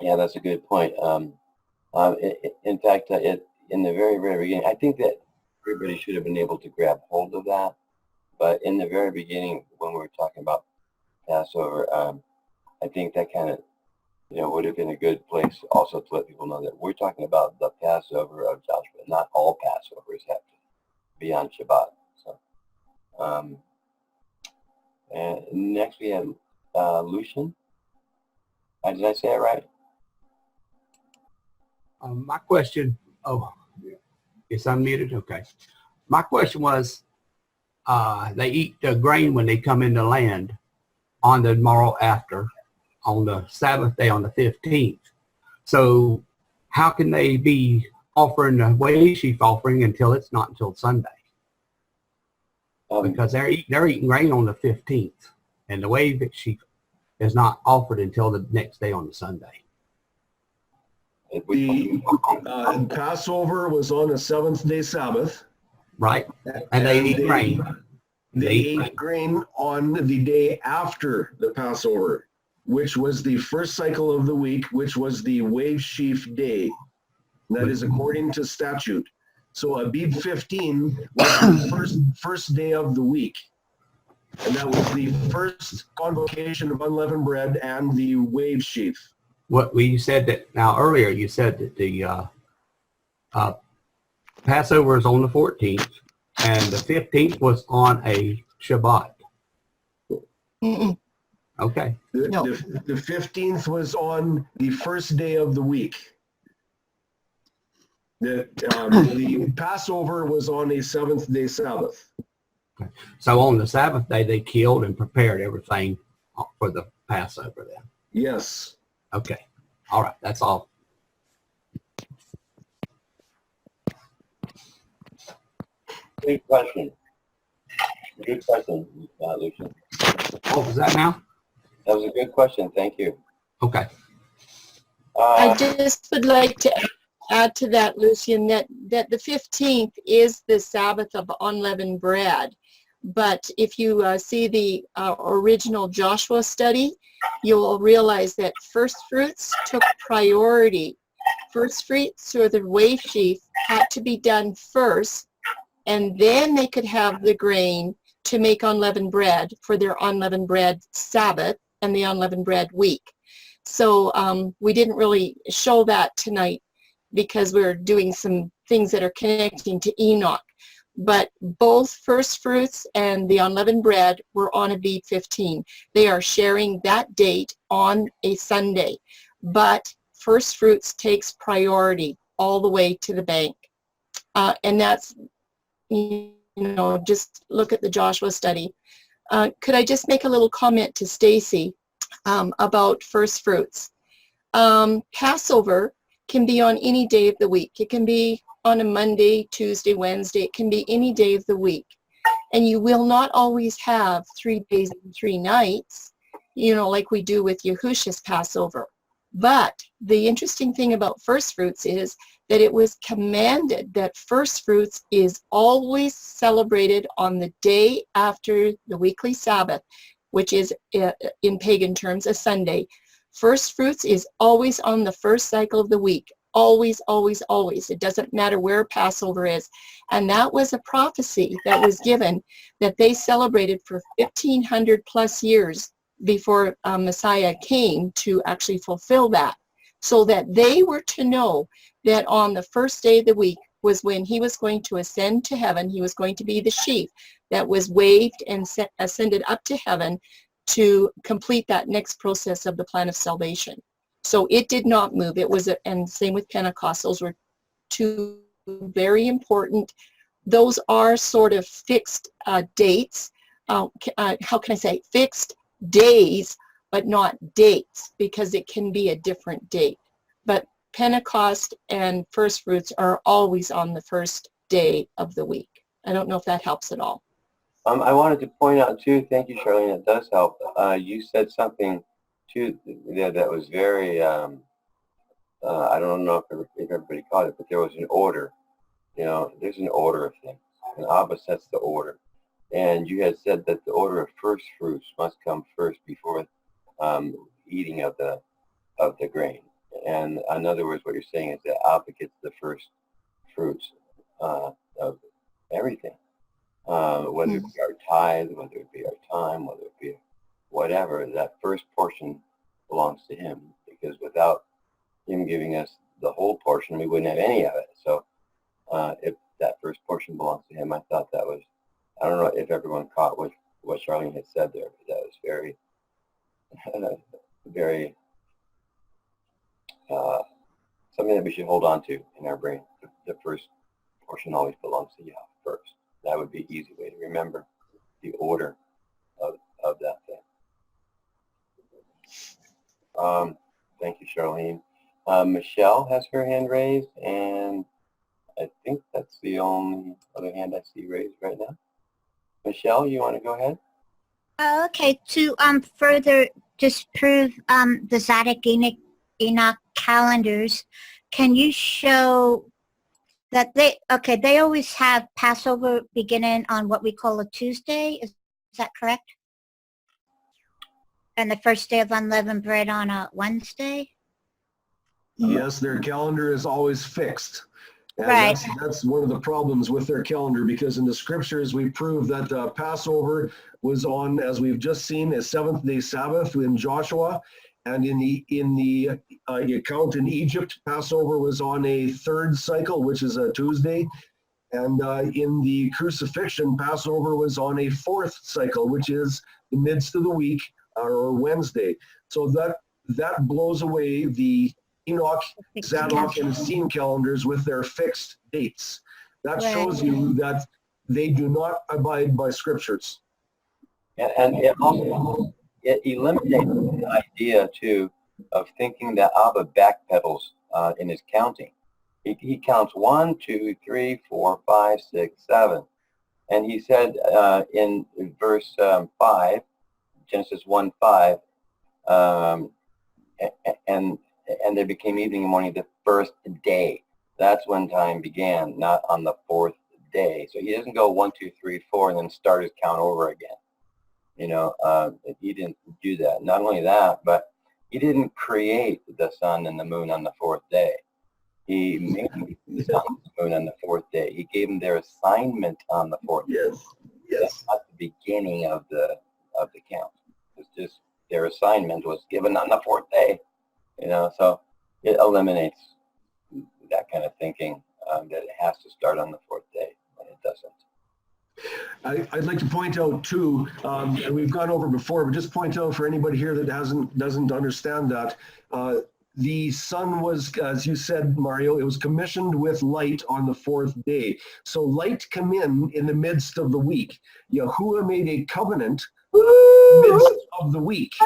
Yeah, that's a good point. In fact, in the very, very beginning, I think that everybody should have been able to grab hold of that. But in the very beginning, when we were talking about Passover, I think that kind of, would have been a good place also to let people know that we're talking about the Passover of Joshua. Not all Passovers have to be on Shabbat. So, and next we have Lucian. Did I say it right? My question, it's unmuted, okay. My question was, they eat the grain when they come into land on the morrow after, on the Sabbath day on the 15th. So how can they be offering the wave sheaf offering until Sunday? Because they're eating grain on the 15th, and the wave sheaf is not offered until the next day on the Sunday. The Passover was on a seventh-day Sabbath. Right, and they eat grain. They ate grain on the day after the Passover, which was the first cycle of the week, which was the wave sheaf day. That is according to statute. So Abib 15 was the first day of the week. And that was the first convocation of unleavened bread and the wave sheaf. You said that now earlier. You said that the Passover is on the 14th, and the 15th was on a Shabbat. Mm-mm. Okay. No. The 15th was on the first day of the week. The Passover was on a seventh-day Sabbath. Okay. So on the Sabbath day, they killed and prepared everything for the Passover then. Yes. Okay. All right. That's all. Good question. Good question, Lucian. What was that now? That was a good question. Thank you. Okay. I just would like to add to that, Lucian, that the 15th is the Sabbath of unleavened bread. But if you see the original Joshua study, you'll realize that first fruits took priority. First fruits or the wave sheaf had to be done first, and then they could have the grain to make unleavened bread for their unleavened bread Sabbath and the unleavened bread week. So we didn't really show that tonight because we're doing some things that are connecting to Enoch. But both first fruits and the unleavened bread were on Abib 15. They are sharing that date on a Sunday. But first fruits takes priority all the way to the bank. And that's, just look at the Joshua study. Could I just make a little comment to Stacy about first fruits? Passover can be on any day of the week. It can be on a Monday, Tuesday, Wednesday. It can be any day of the week. And you will not always have 3 days and 3 nights, like we do with Yahushua's Passover. But the interesting thing about first fruits is that it was commanded that first fruits is always celebrated on the day after the weekly Sabbath, which is in pagan terms a Sunday. First fruits is always on the first cycle of the week. Always, always, always. It doesn't matter where Passover is. And that was a prophecy that was given that they celebrated for 1,500 plus years before Messiah came to actually fulfill that. So that they were to know that on the first day of the week was when he was going to ascend to heaven. He was going to be the sheaf that was waved and ascended up to heaven to complete that next process of the plan of salvation. So it did not move. It was, and same with Pentecost. Those were 2 very important. Those are sort of fixed dates. How can I say fixed days, but not dates, because it can be a different date. But Pentecost and first fruits are always on the first day of the week. I don't know if that helps at all. I wanted to point out too, thank you, Charlene, it does help. You said something too that was very, I don't know if everybody caught it, but there was an order. There's an order of things. And Abba sets the order. And you had said that the order of first fruits must come first before eating of the grain. And in other words, what you're saying is that Abba gets the first fruits of everything. Whether it be our tithe, whether it be our time, whether it be whatever, that first portion belongs to him, because without him giving us the whole portion, we wouldn't have any of it. So if that first portion belongs to him, I thought that was, I don't know if everyone caught what Charlene had said there, but that was very, very, something that we should hold on to in our brain. The first portion always belongs to Yahweh first. That would be an easy way to remember. the order of that thing. Thank you, Charlene. Michelle has her hand raised, and I think that's the only other hand I see raised right now. Michelle, you want to go ahead? Okay, to further disprove the Zadoc Enoch calendars, can you show that they always have Passover beginning on what we call a Tuesday? Is that correct? And the first day of unleavened bread on a Wednesday? Yes, their calendar is always fixed. And Right. that's one of the problems with their calendar, because in the scriptures we prove that Passover was on, as we've just seen, a seventh-day Sabbath in Joshua, and in the account in Egypt, Passover was on a third cycle, which is a Tuesday, and in the crucifixion, Passover was on a fourth cycle, which is the midst of the week or Wednesday. So that blows away the Enoch, Zadoc, and Essene calendars with their fixed dates. That shows you that they do not abide by scriptures. And it also eliminates the idea too of thinking that Abba backpedals in his counting. He counts 1, 2, 3, 4, 5, 6, 7, and he said in verse 5, Genesis 1:5, and there became evening and morning the first day. That's when time began, not on the fourth day. So he doesn't go 1, 2, 3, 4, and then start his count over again. You know, he didn't do that. Not only that, but he didn't create the sun and the moon on the fourth day. He made the sun and the moon on the fourth day. He gave them their assignment on the fourth day. Yes. At the beginning of the count. It's just their assignment was given on the fourth day. You know, so it eliminates that kind of thinking that it has to start on the fourth day when it doesn't. I'd like to point out too, and we've gone over before, but just point out for anybody here that doesn't understand that, the sun was, as you said, Mario, it was commissioned with light on the fourth day. So light come in the midst of the week. Yahuwah made a covenant midst of the week.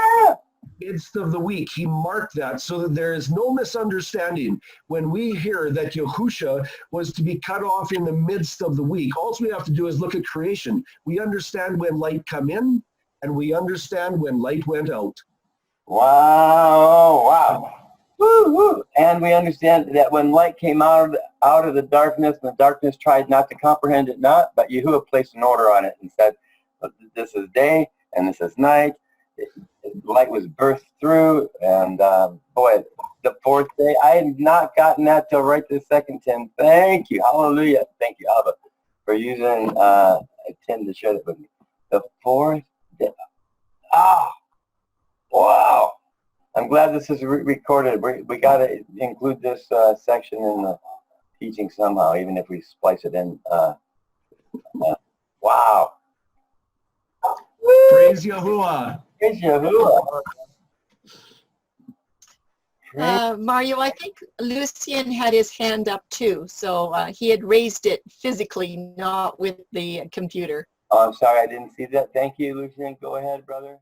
Midst of the week, he marked that so that there is no misunderstanding. When we hear that Yahusha was to be cut off in the midst of the week, all we have to do is look at creation. We understand when light come in, and we understand when light went out. Wow. Woo, woo. And we understand that when light came out of the darkness, and the darkness tried not to comprehend it not, but Yahuwah placed an order on it and said, this is day and this is night. Light was birthed through, and boy, the fourth day, I had not gotten that till right this second, Tim. Thank you. Hallelujah. Thank you, Abba, for using Tim to share that with me. The fourth day. Wow. I'm glad this is recorded. We got to include this section in the teaching somehow, even if we splice it in. Wow. Praise Yahuwah. Praise Yahuwah. Mario, I think Lucien had his hand up too, so he had raised it physically, not with the computer. Oh, I'm sorry, I didn't see that. Thank you, Lucien. Go ahead, brother.